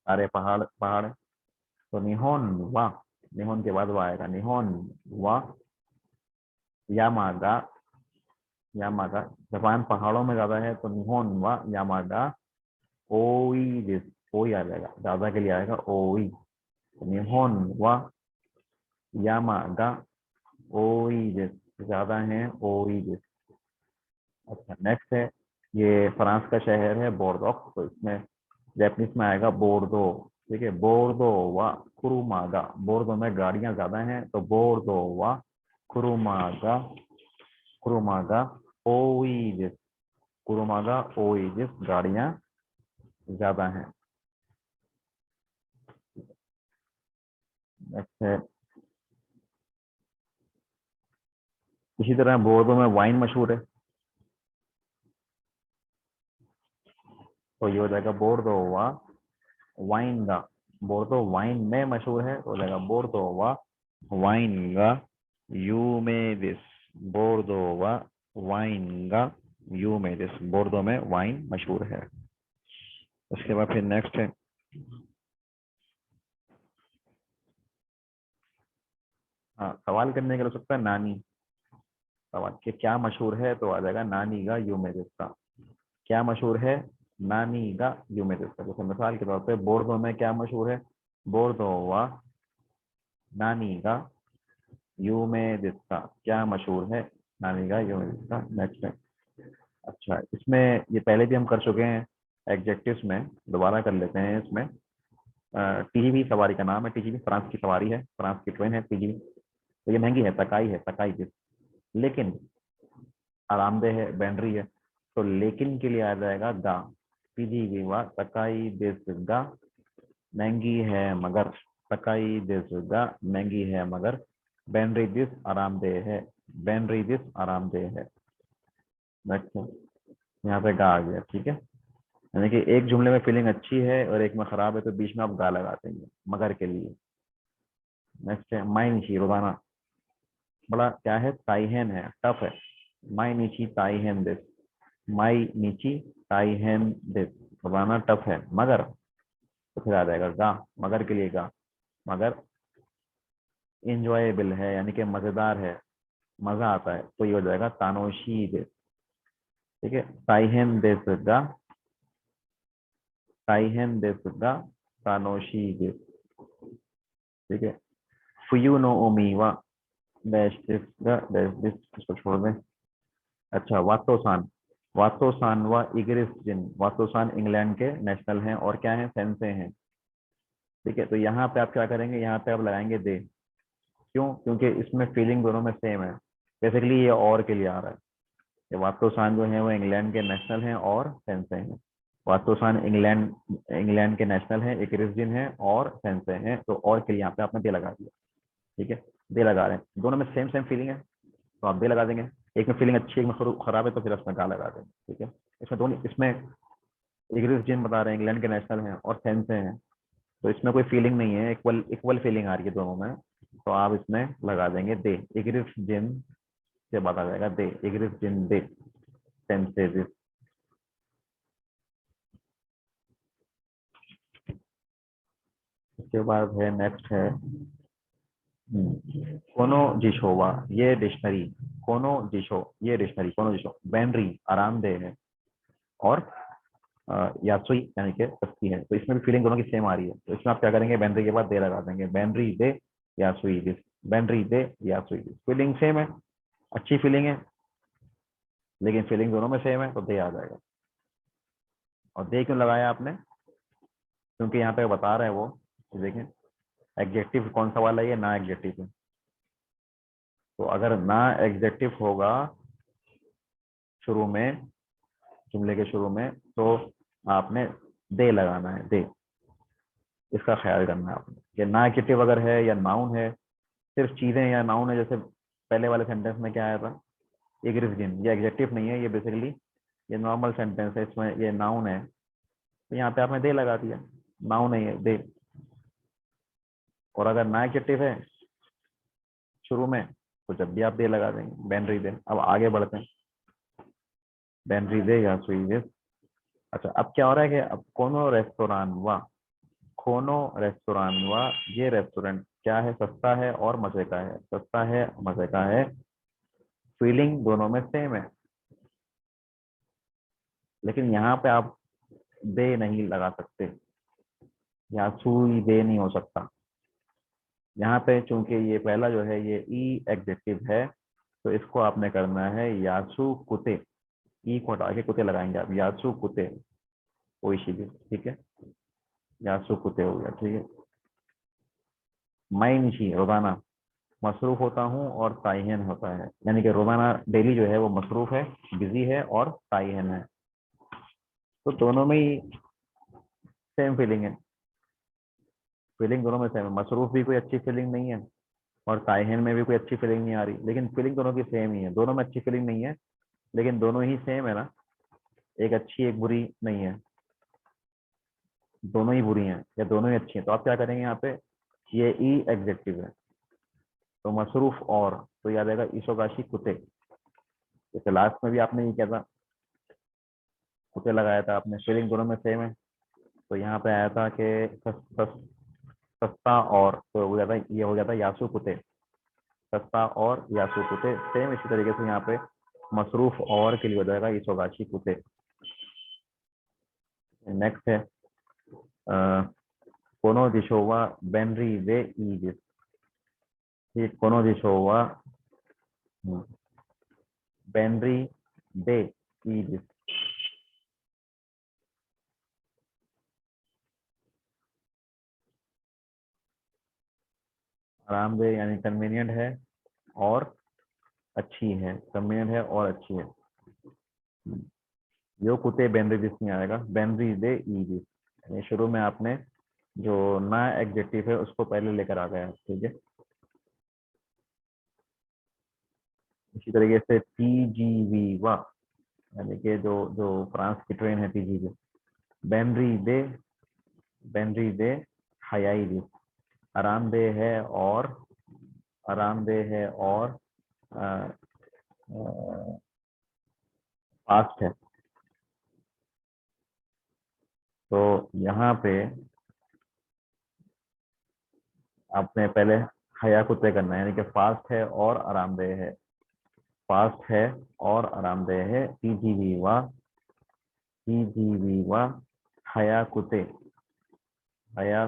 सारे पहाड़ पहाड़, तो निहोन वा, निहोन के बाद वा आएगा, निहोन वा यामागा, यामागा, जापान पहाड़ों में ज्यादा है, तो निहोन वा यामागा ओई दिस, ओई आ जाएगा, ज्यादा के लिए आएगा ओई, तो निहोन वा यामागा ओई दिस, ज्यादा है ओई दिस। अच्छा, नेक्स्ट है, ये फ्रांस का शहर है बोर्डोक्स, तो इसमें जैपनीज में आएगा बोर्दो। ठीक है, बोर्दो वा कुरुमागा, बोर्दो में गाड़ियां ज्यादा हैं, तो बोर्दो वा कुरुमागा, कुरुमागा ओइजिस, कुरुमागा ओइजिस गाड़ियां ज्यादा हैं। नेक्स्ट है, इसी तरह बोर्डो में वाइन मशहूर है, तो ये हो जाएगा बोर्डो वा वाइन गा। बोर्डो वाइन में मशहूर है तो हो जाएगा बोर्डो वा वाइन गा यू में दिस। बोर्डो वा वाइन गा यू में दिस, बोर्डो में वाइन मशहूर है। उसके बाद फिर नेक्स्ट है, हाँ सवाल करने के लिए हो सकता है नानी, सवाल कि क्या मशहूर है तो आ जाएगा नानी गा यू में दिस का। क्या मशहूर है, नानी गा यू में दिस का। जैसे मिसाल के तौर पे बोर्डो में क्या मशहूर है, बोर्डो वा नानी गा यू में दिसका। क्या मशहूर है, नानी गा यू में दिसका। नेक्स्ट है, अच्छा इसमें ये पहले भी हम कर चुके हैं एडजेक्टिव्स में, दोबारा कर लेते हैं इसमें। टीजीवी सवारी का नाम है, टीजीवी फ्रांस की सवारी है, फ्रांस की ट्रेन है टीजीवी। तो ये महंगी है, तकाई है, तकाई जिस, लेकिन आरामदेह है, बैंड्री है। तो लेकिन के लिए आ जाएगा गा, टीजीवी वा तकाई दिस गा महंगी है मगर, तकाई दिस गा महंगी है मगर, बैंड्री दिस आरामदेह है, बैंड्री दिस आरामदेह है। नेक्स्ट, यहाँ पे गा आ गया, ठीक है। यानी कि एक जुमले में फीलिंग अच्छी है और एक में खराब है तो बीच में आप गा लगा देंगे मगर के लिए। नेक्स्ट है माई नीची, रोजाना बड़ा क्या है, ताइहेन है, टफ है। माई नीची ताइहेन दिस, माई नीची ताइहेन दिस, रोजाना टफ है मगर, तो फिर आ जाएगा गा, मगर के लिए गा। मगर इंजॉयबल है यानी कि मजेदार है, मजा आता है, तो ये हो जाएगा तानोशी दिस, ठीक है। ताइहेन दिस गा, ताइहेन दिस गा तानोशी दिस, ठीक है। फुयू नो ओमीवा डैश दिस गा डैश दिस, इसको छोड़ दें। अच्छा वातोसान, वातोसान व इग्रिस जिन, वातोसान इंग्लैंड के नेशनल हैं और क्या हैं, सेंसे हैं, ठीक है। तो यहाँ पे आप क्या करेंगे, यहाँ पे आप लगाएंगे दे। क्यों, क्योंकि इसमें फीलिंग दोनों में सेम है। बेसिकली ये और के लिए आ रहा है। ये वातोसान जो है वो इंग्लैंड के नेशनल हैं और सेंसे हैं। वातोसान इंग्लैंड, इंग्लैंड के नेशनल हैं, इग्रिस जिन है और सेंसे हैं, तो और के लिए यहाँ पे आपने दे लगा दिया, ठीक है। दे लगा रहे हैं, दोनों में सेम सेम फीलिंग है तो आप दे लगा देंगे। एक में फीलिंग अच्छी, एक में खराब है तो फिर उसमें गा लगा देंगे, ठीक है। इसमें दोनों, इसमें इग्रिस जिन बता रहे हैं इंग्लैंड के नेशनल हैं और सेंसे हैं, तो इसमें कोई फीलिंग नहीं है, इक्वल इक्वल फीलिंग आ रही है दोनों में, तो आप इसमें लगा देंगे दे। इग्रिस जिन से बात आ जाएगा दे, इग्रिस जिन दे सेंसेस। उसके बाद है नेक्स्ट है कोनो जिशोवा, ये डिक्शनरी, कोनो जिशो ये डिक्शनरी, कोनो जिशो बैनरी आरामदेह है और यात्सुई यानी कि सस्ती है, तो इसमें भी फीलिंग दोनों की सेम आ रही है। तो इसमें आप क्या करेंगे, बैनरी के बाद दे लगा देंगे, बैनरी दे यात्सुई दिस, बैनरी दे यात्सुई दिस। फीलिंग सेम है, अच्छी फीलिंग है, लेकिन फीलिंग दोनों में सेम है तो दे आ जाएगा। और दे क्यों लगाया आपने, क्योंकि यहाँ पे बता रहे हैं वो, देखें एग्जेक्टिव कौन सा वाला है, ये ना एग्जेक्टिव है। तो अगर ना एग्जेक्टिव होगा शुरू में, जुमले के शुरू में, तो आपने दे लगाना है, दे, इसका ख्याल करना है आपने कि ना एग्जेक्टिव अगर है या नाउन है, सिर्फ चीजें या नाउन है। जैसे पहले वाले सेंटेंस में क्या आया था, इग्रिस जिन, ये एग्जेक्टिव नहीं है, ये बेसिकली ये नॉर्मल सेंटेंस है, इसमें ये नाउन है, तो यहाँ पे आपने दे लगा दिया, नाउन नहीं है दे। और अगर ना एग्जेक्टिव है शुरू में, तो जब भी आप दे लगा देंगे, बैनरी दे। अब आगे बढ़ते हैं, बैनरी दे या सुई दे। अच्छा अब क्या हो रहा है कि अब कोनो रेस्तोरान वा, कोनो रेस्तोरान वा, ये रेस्टोरेंट क्या है, सस्ता है और मजे का है, सस्ता है मजे का है। फीलिंग दोनों में सेम है, लेकिन यहाँ पे आप दे नहीं लगा सकते, या सुई दे नहीं हो सकता। यहाँ पे चूंकि ये पहला जो है ये ई एग्जेक्टिव है, तो इसको आपने करना है यासु कुते, ई को हटा के कुते लगाएंगे आप, यासु कुते ओइशी भी, ठीक है। यासु कुते हो गया, ठीक है। माइनिशी रोजाना मसरूफ होता हूँ और ताइहेन होता है, यानी कि रोजाना डेली जो है वो मसरूफ है, बिजी है और ताइहेन है, तो दोनों में ही सेम फीलिंग है। फीलिंग दोनों में सेम है। मसरूफ भी कोई अच्छी फीलिंग नहीं है और साइहिन में भी कोई अच्छी फीलिंग नहीं आ रही, लेकिन फीलिंग दोनों की सेम ही है। दोनों में अच्छी फीलिंग नहीं है लेकिन दोनों ही सेम है ना, एक अच्छी एक बुरी नहीं है, दोनों ही बुरी हैं या दोनों ही अच्छी हैं। तो आप क्या करेंगे यहाँ पे, ये ई एग्जेक्टिव है तो मसरूफ और, तो याद आएगा ईसोगाशी कुते। जैसे लास्ट में भी आपने ये किया था, कुते लगाया था आपने, फीलिंग दोनों में सेम है। तो यहाँ पे आया था कि सस्ता और, तो हो जाता ये हो जाता यासु कुते, सस्ता और यासु कुते। सेम इसी तरीके से यहाँ पे मसरूफ और के लिए हो जाएगा ईसोगाशी कुते। नेक्स्ट है कोनो दिशोवा बेनरी वे ईजिस। ये कोनो दिशोवा बेनरी दे ईजिस। आरामदेह यानी कन्वीनियंट है और अच्छी है, कन्वीनियंट है और अच्छी है। यो कुते बेनरी दिस नहीं आएगा, बेनरी दे ईजिस। यानी शुरू में आपने जो ना एडजेक्टिव है उसको पहले लेकर आ गया, ठीक है। इसी तरीके से टीजीवी वा, यानी कि जो जो फ्रांस की ट्रेन है टीजीवी, बेनरी दे हयाई दी, आरामदेह है और, आरामदेह है और फास्ट है। तो यहाँ पे आपने पहले हया को तय करना है, यानी कि फास्ट है और आरामदेह है, फास्ट है और आरामदेह है। टीजीवी वा हया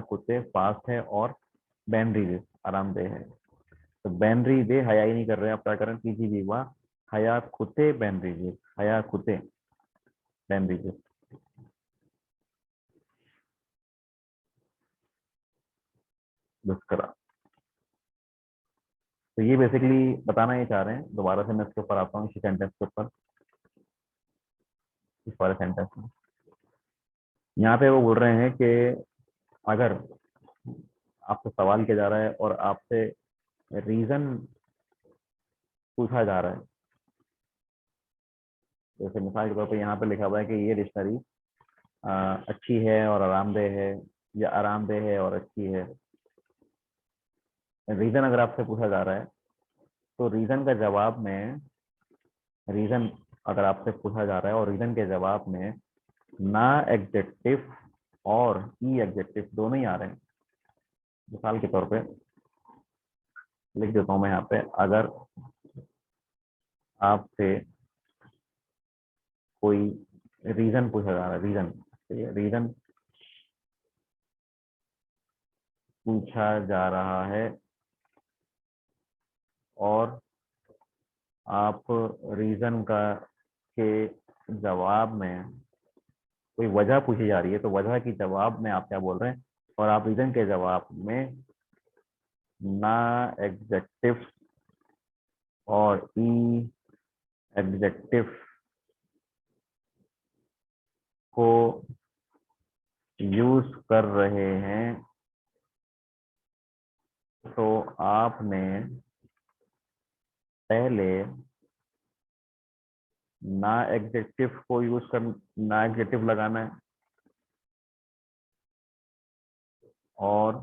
कुते फास्ट है और बैनरी दे आरामदेह है। तो बैनरी दे हया ही नहीं कर रहे हैं, आप क्या कर रहे हैं, टीजीवी वा हया कुते बैनरी दे, हया कुते बैनरी दे। दुष्करा। तो ये बेसिकली बताना ही चाह रहे हैं। दोबारा से मैं इसके ऊपर आता हूँ, इसी सेंटेंस के ऊपर, इस वाले सेंटेंस में। यहाँ पे वो बोल रहे हैं कि अगर आपसे सवाल किया जा रहा है और आपसे रीजन पूछा जा रहा है, जैसे मिसाल के तौर पे यहाँ पे लिखा हुआ है कि ये डिक्शनरी अच्छी है और आरामदेह है, या आरामदेह है और अच्छी है। रीजन अगर आपसे पूछा जा रहा है तो रीजन का जवाब में, रीजन अगर आपसे पूछा जा रहा है और रीजन के जवाब में ना एडजेक्टिव और ई एडजेक्टिव दोनों ही आ रहे हैं। मिसाल के तौर पे लिख देता हूँ मैं यहाँ पे, अगर आपसे कोई रीजन पूछा जा रहा है, रीजन, रीजन पूछा जा रहा है और आप रीजन का के जवाब में कोई वजह पूछी जा रही है, तो वजह की जवाब में आप क्या बोल रहे हैं, और आप रीजन के जवाब में ना एडजेक्टिव और ई एडजेक्टिव को यूज कर रहे हैं, तो आपने पहले ना एडजेक्टिव को यूज कर, ना एडजेक्टिव लगाना है और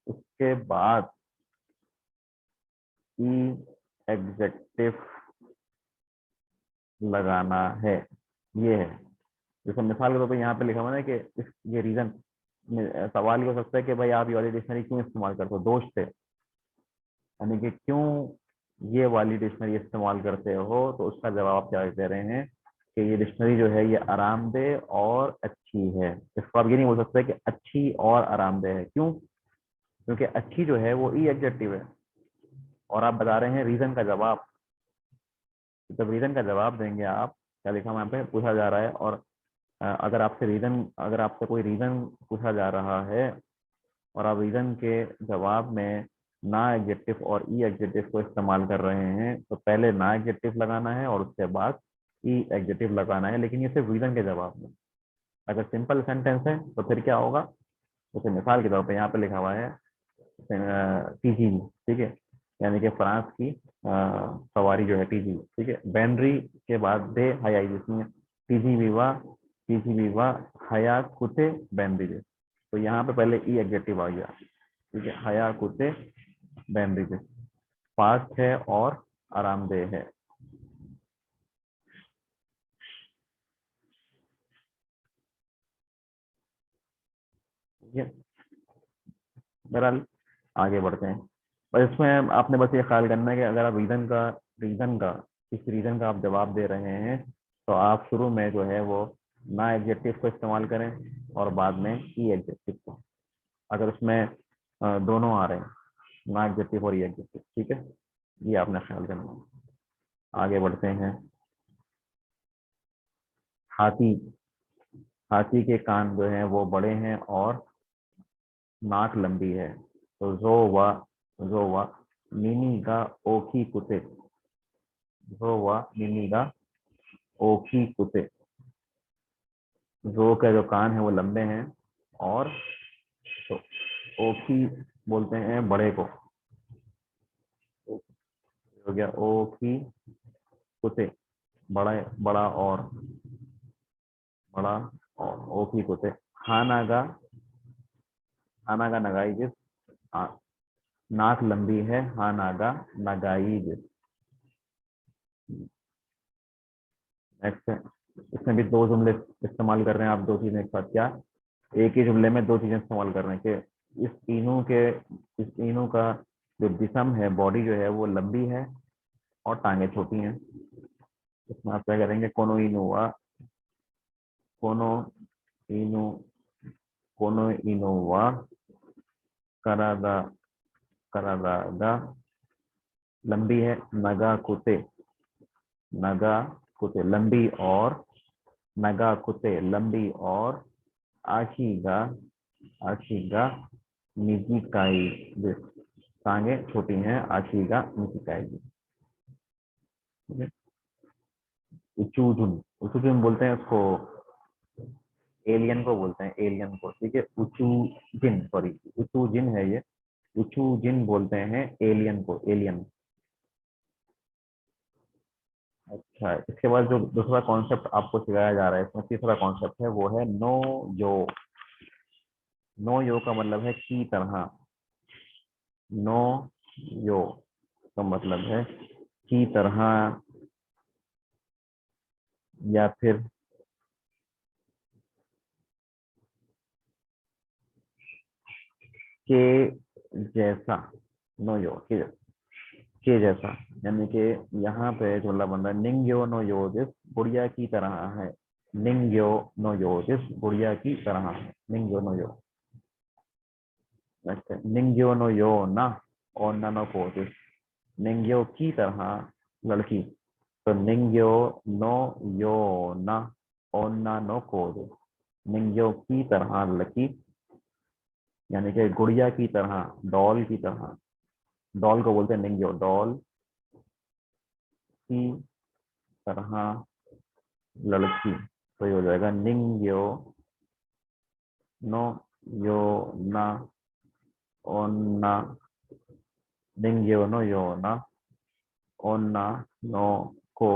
उसके बाद ई एडजेक्टिव लगाना है। ये है। जैसे मिसाल के तौर पर यहाँ पे लिखा हुआ है कि ये रीजन, सवाल ये हो सकता है कि भाई आप ये वाली डिक्शनरी क्यों इस्तेमाल करते हो, दोष से, यानी कि क्यों ये वाली डिक्शनरी इस्तेमाल करते हो। तो उसका जवाब आप क्या दे रहे हैं कि ये डिक्शनरी जो है ये आरामदेह और अच्छी है। इसको आप ये नहीं बोल सकते कि अच्छी और आरामदेह है। क्यों? क्योंकि अच्छी जो है वो ई एडजेक्टिव है और आप बता रहे हैं रीजन का जवाब। जब रीजन का जवाब देंगे आप, क्या लिखा वहाँ पे, पूछा जा रहा है और अगर आपसे रीजन, अगर आपसे कोई रीजन पूछा जा रहा है और आप रीजन के जवाब में ना एडजेक्टिव और ई एडजेक्टिव को इस्तेमाल कर रहे हैं, तो पहले ना एडजेक्टिव लगाना है और उसके बाद ई एडजेक्टिव लगाना है, लेकिन ये सिर्फ रीजन के जवाब में। अगर सिंपल सेंटेंस है तो फिर क्या होगा, जैसे मिसाल के तौर पे यहाँ पे लिखा हुआ है टीजीवी, ठीक है, यानी कि फ्रांस की सवारी जो है टीजीवी, ठीक है, बैनरी के बाद दे हयाई, जिसमें टीजीवी वा हया कुते बैनरी दे, तो यहाँ पे पहले ई एडजेक्टिव आ गया, ठीक है, हया कुते बैनरी दे, फास्ट है और आरामदेह है। ठीक है, बहरहाल आगे बढ़ते हैं। बस इसमें आपने बस ये ख्याल करना है कि अगर आप रीजन का इस रीजन का आप जवाब दे रहे हैं, तो आप शुरू में जो है वो ना एडजेक्टिव को इस्तेमाल करें और बाद में ई एडजेक्टिव को, अगर उसमें दोनों आ रहे हैं, ना एडजेक्टिव और ई एडजेक्टिव, ठीक है, ये आपने ख्याल करना है। आगे बढ़ते हैं। हाथी, हाथी के कान जो हैं वो बड़े हैं और नाक लंबी है, तो जो वा नीनी का ओखी कुते, जो वा नीनी का ओखी कुते, जो का जो कान है वो लंबे हैं, और तो ओखी बोलते हैं बड़े को, हो गया ओखी कुते, बड़ा, बड़ा और बड़ा, और ओखी कुते, हानागा, हानागा नगाई जिस, नाक लंबी है, हानागा नगाई जिस। नेक्स्ट है, इसमें भी दो जुमले इस्तेमाल कर रहे हैं आप, दो चीजें एक साथ, क्या एक ही जुमले में दो चीजें इस्तेमाल कर रहे हैं कि इस ईनू का जो जिस्म है, बॉडी जो है वो लंबी है और टांगे छोटी हैं। इसमें आप क्या करेंगे, कोनो इनू वा, कोनो इनू, कोनो इनू वा करादा, करादा लंबी है, नगा कुते, नगा कुते लंबी और, नगा कुते लंबी और, आशीगा, आशीगा निजिकाई जिस, टांगे छोटी हैं, आशीगा निजिकाई जिस, ठीक है। उचूजुन, उचूजुन बोलते हैं उसको, एलियन को बोलते हैं, एलियन को, ठीक है, उचूजिन, सॉरी उचूजिन है ये, उचूजिन बोलते हैं एलियन को, एलियन। अच्छा, इसके बाद जो दूसरा कॉन्सेप्ट आपको सिखाया जा रहा है, इसमें तीसरा कॉन्सेप्ट है, वो है नो यो। नो यो का मतलब है की तरह, नो यो का मतलब है की तरह, या फिर के जैसा, नो यो के जैसा, यानी कि यहाँ पे जो मतलब बन रहा है, निंग्यो नो योजिस गुड़िया की तरह है, निंग्यो नो योजिस गुड़िया की तरह है, निंग्यो नो यो। अच्छा, निंग्यो नो यो ना, ओन्ना नो कोजिस, निंग्यो की तरह लड़की, तो निंग्यो नो यो ना, ओन्ना नो कोजिस, निंग्यो की तरह लड़की, यानी कि गुड़िया की तरह, डॉल की तरह, डॉल को बोलते हैं निंग्यो, डॉल की तरह लड़की, तो ये हो जाएगा निंग्यो नो यो ना, ओन्ना, निंग्यो नो यो ना, ओन्ना नो को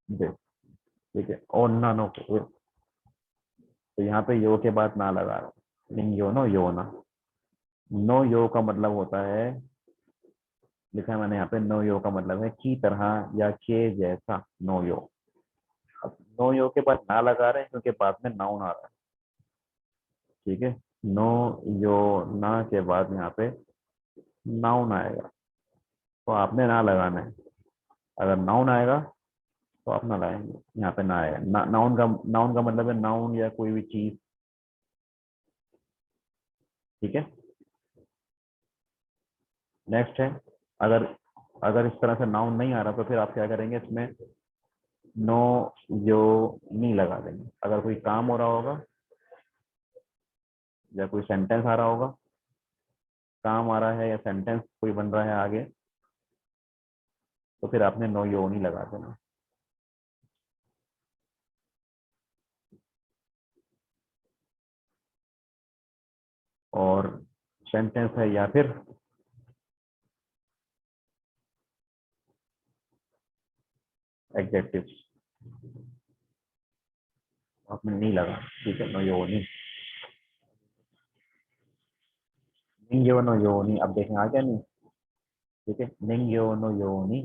दे, ठीक है, ओन्ना नो को, तो यहाँ पे यो के बाद ना लगा रहा हूँ, निंग्यो नो यो ना, नो यो का मतलब होता है, लिखा है मैंने यहाँ पे, नो यो का मतलब है की तरह या के जैसा, नो यो। अब नो यो के बाद ना लगा रहे हैं क्योंकि बाद में नाउन आ रहा है, ठीक है, नो यो ना के बाद यहाँ पे नाउन आएगा, तो आपने ना लगाना है, अगर नाउन आएगा तो आप ना लगाएंगे, यहाँ पे ना आएगा, नाउन का मतलब है नाउन या कोई भी चीज, ठीक है। नेक्स्ट है, अगर अगर इस तरह से नाउन नहीं आ रहा तो फिर आप क्या करेंगे, इसमें नो यो नी लगा देंगे, अगर कोई काम हो रहा होगा या कोई सेंटेंस आ रहा होगा, काम आ रहा है या सेंटेंस कोई बन रहा है आगे, तो फिर आपने नो यो नी लगा देना। और सेंटेंस है या फिर एडजेक्टिव्स। आपने नहीं लगा, ठीक है, नो योनी, निंग्यो नो योनी। अब देखें आ गया नहीं, ठीक है, निंग्यो नो योनी,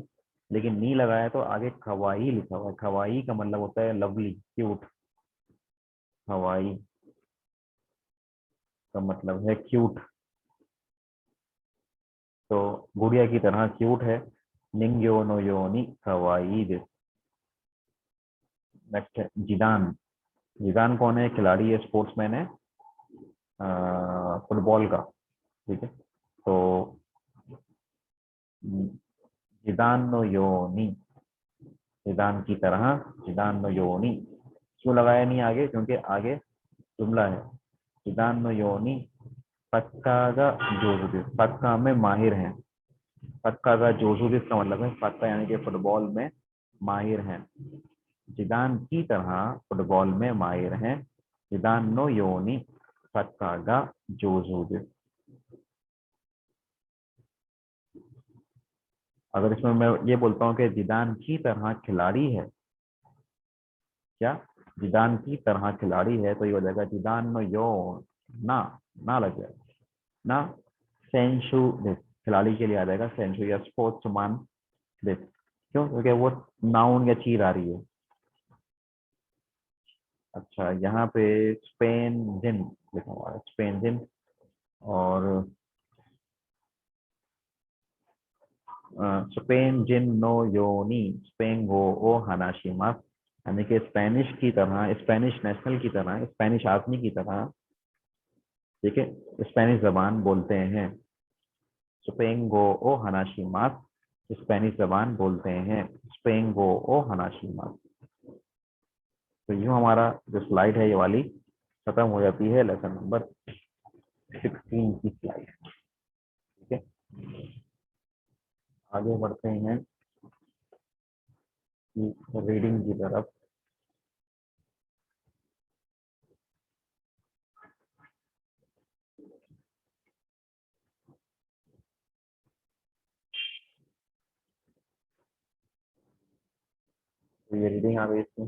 लेकिन नी लगाया तो आगे खवाई लिखा हुआ है। खवाई का मतलब होता है लवली, क्यूट। खवाई का मतलब है क्यूट, तो गुड़िया की तरह क्यूट है। निंग्यो नो योनी खवाई दिस। नेक्स्ट है जिदान। जिदान कौन है? खिलाड़ी है, स्पोर्ट्समैन है, फुटबॉल का, ठीक है। तो जिदान नो योनी, जिदान की तरह, जिदान नो योनी। क्यों लगाया नहीं आगे? क्योंकि आगे जुमला है। जिदान नो योनी पक्का का जोजुदिस, पक्का में माहिर हैं। पक्का का जोजुदिस का मतलब है पक्का यानी कि फुटबॉल में माहिर हैं। जिदान की तरह फुटबॉल में माहिर हैं। जिदान नो योनी पक्का का जोजुदिस। अगर इसमें मैं ये बोलता हूँ कि जिदान की तरह खिलाड़ी है, क्या जिदान की तरह खिलाड़ी है, तो ये हो जाएगा जिदान नो यो ना, ना लग जाएगा ना, सेंशु दिस, खिलाड़ी के लिए आ जाएगा सेंशु या स्पोर्ट्समैन दिस। क्यों? क्योंकि वो नाउन या चीज आ रही है। अच्छा, यहाँ पे स्पेन जिन लिखा हुआ है, स्पेन जिन। और स्पेन जिन नो योनी स्पेन गो ओ हनाशिमा, यानी कि स्पेनिश की तरह, स्पेनिश नेशनल की तरह, स्पेनिश आदमी की तरह, ठीक है, स्पेनिश जबान बोलते हैं। स्पेंगो ओ हनाशिमास, स्पेनिश जबान बोलते हैं। स्पेंगो ओ हनाशिमास। तो यूं हमारा जो स्लाइड है ये वाली खत्म हो जाती है, लेसन नंबर 16 की स्लाइड, ठीक है। आगे बढ़ते हैं रीडिंग की तरफ। तो ये रीडिंग आ गई इसकी,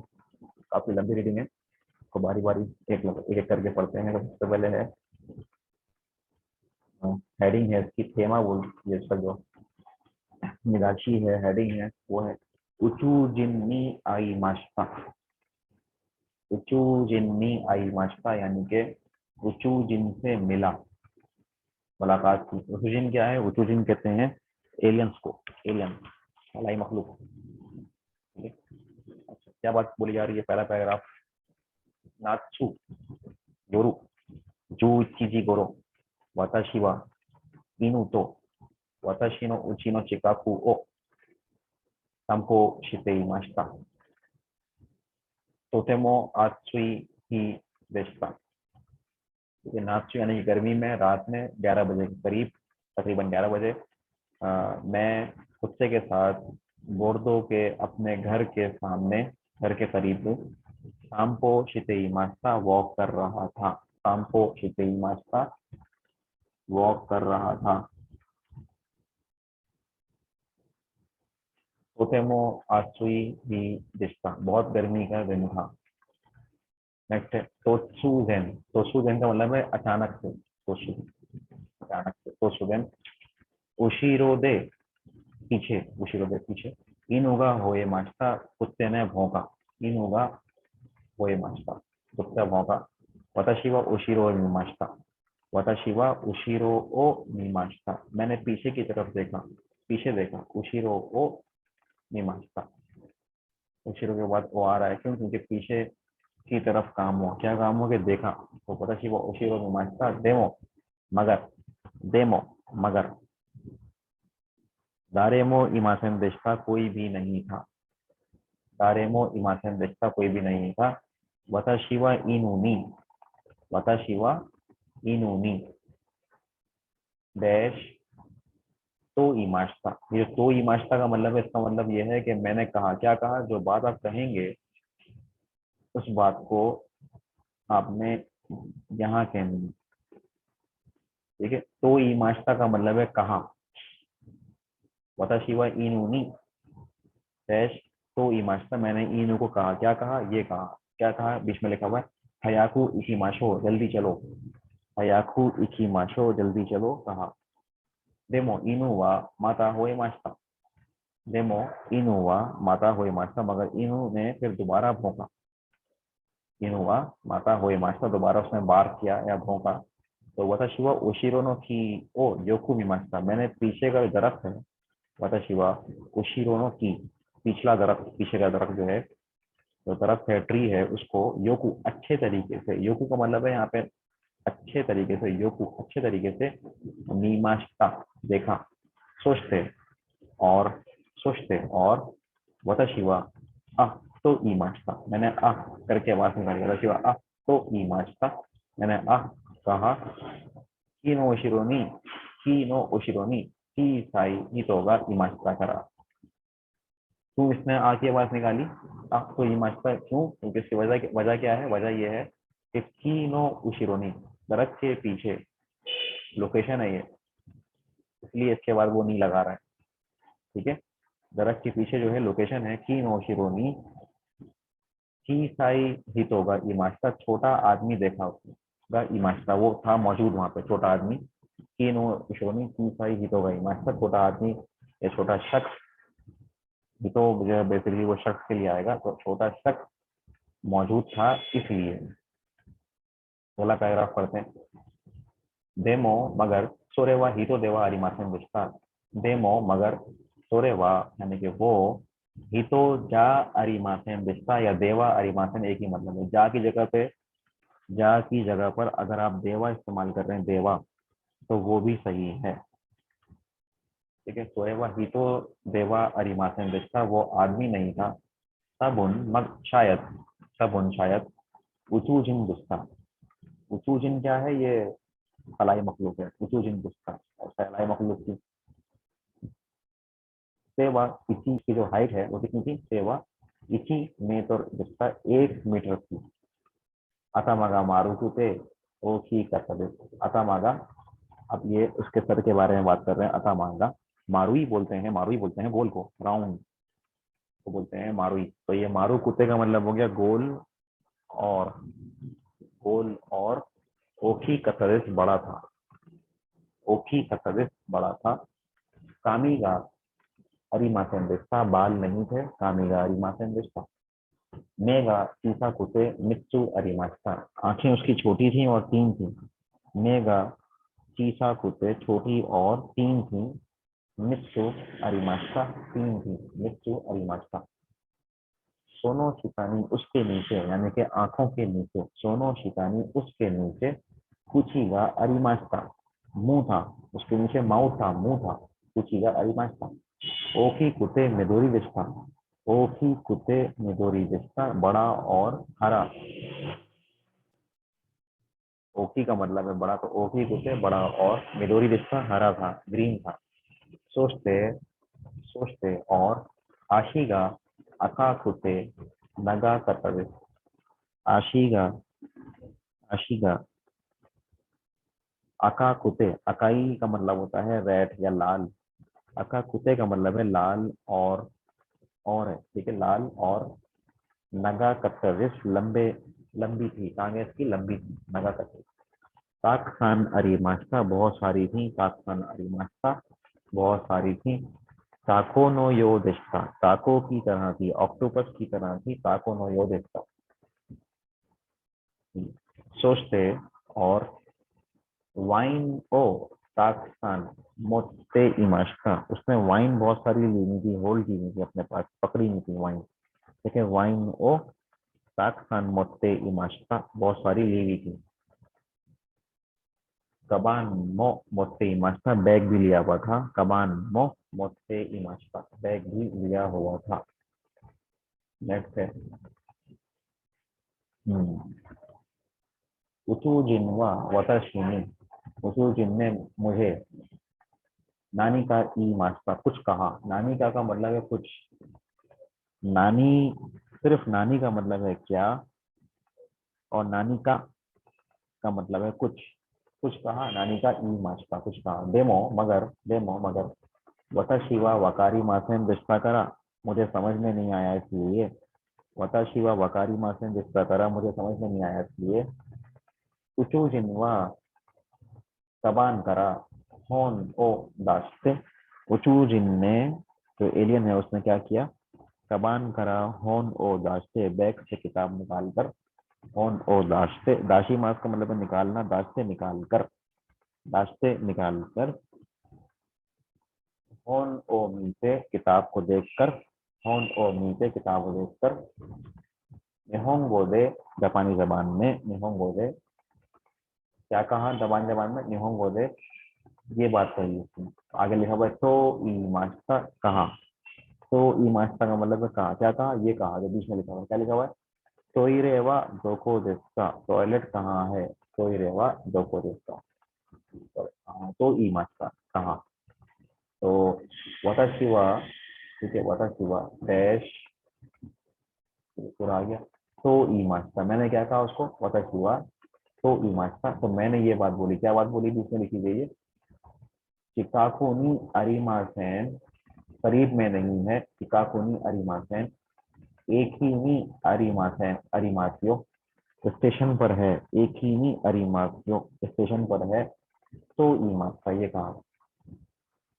काफी लंबी रीडिंग है, तो बारी बारी एक एक करके पढ़ते हैं। तो सबसे पहले है हेडिंग है इसकी, थेमा बोल, ये इसका जो निराशी है, हेडिंग है, वो है उचू जिन्नी आई माश्ता। उचू जिन्नी आई माश्ता यानी कि उचू जिन से मिला, मुलाकात की। उचू जिन क्या है? उचू जिन कहते हैं एलियंस को, एलियन मलाई मखलूक, ठीक है। अच्छा, क्या बात बोली जा रही है? पहला पैराग्राफ, नात्सु योरू जू इचिजी गोरो वाताशी वा इनु तो वाताशी नो उची नो चिकाकू ओ संपो शिते इमाशिता तोतेमो आत्सुई ही देशता। क्योंकि नात्सु यानी कि गर्मी में, रात में 11 बजे के करीब, तकरीबन 11 बजे, मैं कुत्ते के साथ बोर्दो के अपने घर के सामने, घर के करीब सांपो शितेई मास्ता वॉक कर रहा था। सांपो शितेई मास्ता वॉक कर रहा था। तोतेमो आत्सुई ही दिशता, बहुत गर्मी का दिन था। नेक्स्ट है तोत्सुजेन। तोत्सुजेन का मतलब है अचानक से, तोत्सु अचानक से, तोत्सुजेन। उशीरो दे पीछे, उशीरो दे पीछे। इन होगा होए मास्ता, कुत्ते ने भौंका। इन होगा होए मास्ता, कुत्ता भौंका। वताशी वा उशीरो मीमाश्ता, वताशी वा उशीरो ओ मीमाश्ता, मैंने पीछे की तरफ देखा, पीछे देखा। उशीरो ओ मीमाश्ता, उशीरो के बाद ओ आ रहा है, क्यों? क्योंकि पीछे की तरफ काम हुआ। क्या काम हो? कि देखा। तो वताशी वा उशीरो मीमाश्ता डेमो, मगर, डेमो मगर। दारेमो इमासेन देशता, कोई भी नहीं था। दारेमो इमासेन देशता, कोई भी नहीं था। वताशी वा इनुनी, वताशी वा इनुनी डैश तो इमाश्ता। ये तो इमाश्ता का मतलब है, इसका मतलब यह है कि मैंने कहा। क्या कहा? जो बात आप कहेंगे उस बात को आपने यहाँ कहनी, ठीक है। तो ई मास्ता का मतलब है कहाँ। वताशी वा इनू नी डैश तो ई मास्ता, मैंने इनू को कहा, क्या कहा, ये कहा, क्या कहा, बीच में लिखा हुआ है हयाकू इकी माशो, जल्दी चलो, हयाकू इकी माशो, जल्दी चलो कहा। डेमो इनू वा माता होए मास्ता, डेमो इनू वा माता होए मास्ता, मगर इनू ने फिर दोबारा भौंका। इनू वा माता होए मास्ता, दोबारा उसने बार किया या भौंका। तो वताशी वा ओशिरो नो की ओ योकू भी मास्ता, मैंने पीछे का जो दरख्त है, वताशी वा ओशिरो नो की, पिछला दरख्त, पीछे का दरख्त जो है, जो दरख्त है, ट्री है, उसको योकू अच्छे तरीके से, योकू का मतलब है यहाँ पे अच्छे तरीके से, योकू अच्छे तरीके से, मीमांसा देखा, सोचते और सोचते और वताशिवा आ तो ईमांसा, मैंने आ करके आवाज निकाली, वताशिवा आ तो ईमांसा, मैंने आ कहा, की नो ओशिरोनी, की नो ओशिरोनी, की साई हितोगा ईमांसा करा। क्यों इसने आ की आवाज निकाली, आ तो ईमांसा क्यों, क्योंकि इसकी वजह क्या है, वजह यह है कि की नो ओशिरोनी, दरख्त के पीछे लोकेशन है ये, इसलिए इसके बाद वो नहीं लगा रहा है। ठीक है, दरख्त के पीछे जो है लोकेशन है की नो शिरोनी, की साई हितोगा इमाश्ता, छोटा आदमी देखा उसने, इमाश्ता वो था मौजूद वहां पे, छोटा आदमी, की नो शिरोनी की साई हितोगा इमाश्ता, छोटा आदमी या छोटा शख्स, हितो जो है बेसिकली वो शख्स के लिए आएगा, तो छोटा शख्स मौजूद था इसलिए। पहला पैराग्राफ पढ़ते हैं। डेमो मगर सोरेवा हितो देवा अरिमासन विस्तार, डेमो मगर सोरेवा यानी कि वो, हितो जा अरिमासन विस्तार या देवा अरिमासन एक ही मतलब है। जा की जगह पे, जा की जगह पर अगर आप देवा इस्तेमाल कर रहे हैं, देवा, तो वो भी सही है। ठीक है, सोरेवा हितो देवा अरिमासन विस्तार, वो आदमी नहीं था। सबुन मग शायद, सबुन शायद, उचूजिन गुस्सा, उचूजिन क्या है, ये फलाई मखलूक है, उचूजिन गुस्सा, और फलाई मखलूक की सेवा, इसी की जो हाइट है वो कितनी थी, सेवा इसी में तो गुस्सा 1 मीटर थी। अतामागा मारुकुते ओखी कसबे, अतामागा, अब ये उसके सर के बारे में बात कर रहे हैं। अतामागा मारुई बोलते हैं, मारुई बोलते हैं गोल को, राउंड को बोलते हैं मारुई। तो ये मारू कुत्ते का मतलब हो गया गोल, और गोल, और ओखी का सदस्य बड़ा था, ओखी का सदस्य बड़ा था। कामीगा अरिमासेन रिश्ता, बाल नहीं थे, कामीगा अरिमासेन रिश्ता। मेगा चीसा कुते मित्सु अरिमास्ता, आंखें उसकी छोटी थी और 3 थी। मेगा चीसा कुते छोटी और 3 थी, मित्सु अरिमास्ता 3 थी, मित्सु अरिमास्ता। सोनो शिकानी उसके नीचे, यानी कि आंखों के नीचे, सोनो शिकानी उसके नीचे, कुचीगा अरिमास्ता मुंह था, उसके नीचे माउथ था, मुंह था, कुचीगा अरिमास्ता। ओकी कुते मिदोरी विस्ता, ओकी कुते मिदोरी विस्ता, बड़ा और हरा। ओकी का मतलब है बड़ा, तो ओकी कुते बड़ा, और मिदोरी विस्ता हरा था, ग्रीन था। सोचते सोचते और आशीगा अका कुते नगा कतवे, आशीगा, आशीगा अका कुते, अकाई का मतलब होता है रेड या लाल, अका कुते का मतलब है लाल और है, ठीक है, लाल और। नगा कत्तविस लंबे, लंबी थी, टांगे इसकी लंबी थी, नगा कत्तविस। ताकसान अरिमास्ता बहुत सारी थी, ताकसान अरिमास्ता बहुत सारी थी। ताको नो यो दिशता, ताको की तरह थी, ऑक्टोपस की तरह थी, ताको नो यो दिशता। सोचते और वाइन ओ ताकसान मोते इमाश्का, उसने वाइन बहुत सारी ली थी, होल्ड की थी अपने पास, पकड़ी नहीं थी वाइन। ठीक है, वाइन ओ ताकसान मोते इमाश्का, बहुत सारी ली हुई थी। कबान मो मोते इमाश्का, बैग भी लिया हुआ था, कबान मो मोते इमाश्का, बैग भी लिया हुआ था। नेक्स्ट है उचूजिन व वतशिनी, उचूजिन ने मुझे, नानी का ई मास्का कुछ कहा, नानी का मतलब है कुछ, नानी, सिर्फ नानी का मतलब है क्या, और नानी का मतलब है कुछ। कुछ कहा, नानी का ई माचता, कुछ कहा, डेमो मगर, वताशिवा वकारी मासेन दिस्ता करा, मुझे समझ में नहीं आया इसलिए, वताशिवा वकारी मासेन दिस्ता करा, मुझे समझ में नहीं आया इसलिए, उचू जिनवा तबान करा, होन ओ दाश्ते, उचू जिन ने, जो एलियन है उसने क्या किया, तबान करा, होन ओ दाश्ते, बैग से किताब निकाल कर, होन ओ दाश्ते, दाशी मास का मतलब है निकालना, दाश्ते निकाल कर, दाश्ते निकाल कर, होन ओ मीते किताब को देखकर, होन ओ मीते किताब को देखकर, निहोंगो दे जापानी जबान में, निहोंगो दे क्या कहा जापानी जबान में, निहोंगो दे ये बात कही उसने। आगे लिखा हुआ है तो ई मास्ता कहा, तो ई मास्ता का मतलब है कहा, क्या कहा, ये कहा, जो बीच में लिखा हुआ है क्या लिखा हुआ है, टोइरेवा दोको देस्का, टॉयलेट कहाँ है, टोइरेवा दोको देस्का, तो ई मास्ता कहा, तो वताशी वा, ठीक है, वताशी वा डैश पूरा आ गया, तो ई मास्ता, मैंने क्या कहा उसको, वताशी वा तो ई मास्ता, तो मैंने ये बात बोली, क्या बात बोली बीच में लिखी गई है, चिकाकोनी अरिमासेन, करीब में नहीं है, चिकाकोनी अरिमासेन, एक ही नी अरिमासेन, अरिमासियो स्टेशन पर है, एक ही नी अरिमासियो स्टेशन पर है, तो ई मास्ता ये कहा,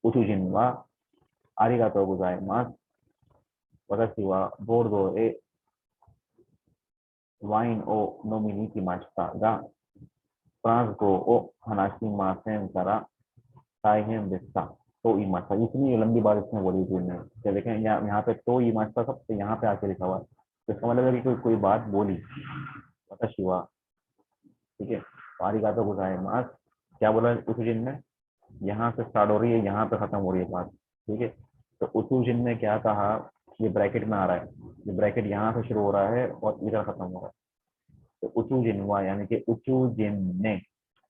उचुजिनवा आरिगातो गोजाइमास, वताशी वा बोर्डो ए वाइन ओ नोमिनी की मास्ता गा, फ्रांस को ओ हनाशी मासेन करा ताइहेन दिस्ता, तो ई मास्ता, इतनी लंबी बात इसमें बोली थी ने, क्या देखें यहाँ पे तो ई मास्ता सब तो यहाँ पे आके लिखा हुआ है, तो इसका मतलब है कि कोई बात बोली, वताशी वा, ठीक है, आरिगातो गोजाइमास, क्या बोला उस जिन में, यहाँ से स्टार्ट हो रही है, यहाँ पे खत्म हो रही है बात, ठीक है, तो उचू जिन ने क्या कहा, ये ब्रैकेट में आ रहा है, ये ब्रैकेट यहाँ से शुरू हो रहा है और इधर खत्म हो रहा है, तो उचू जिनवा यानी कि उचू जिन ने,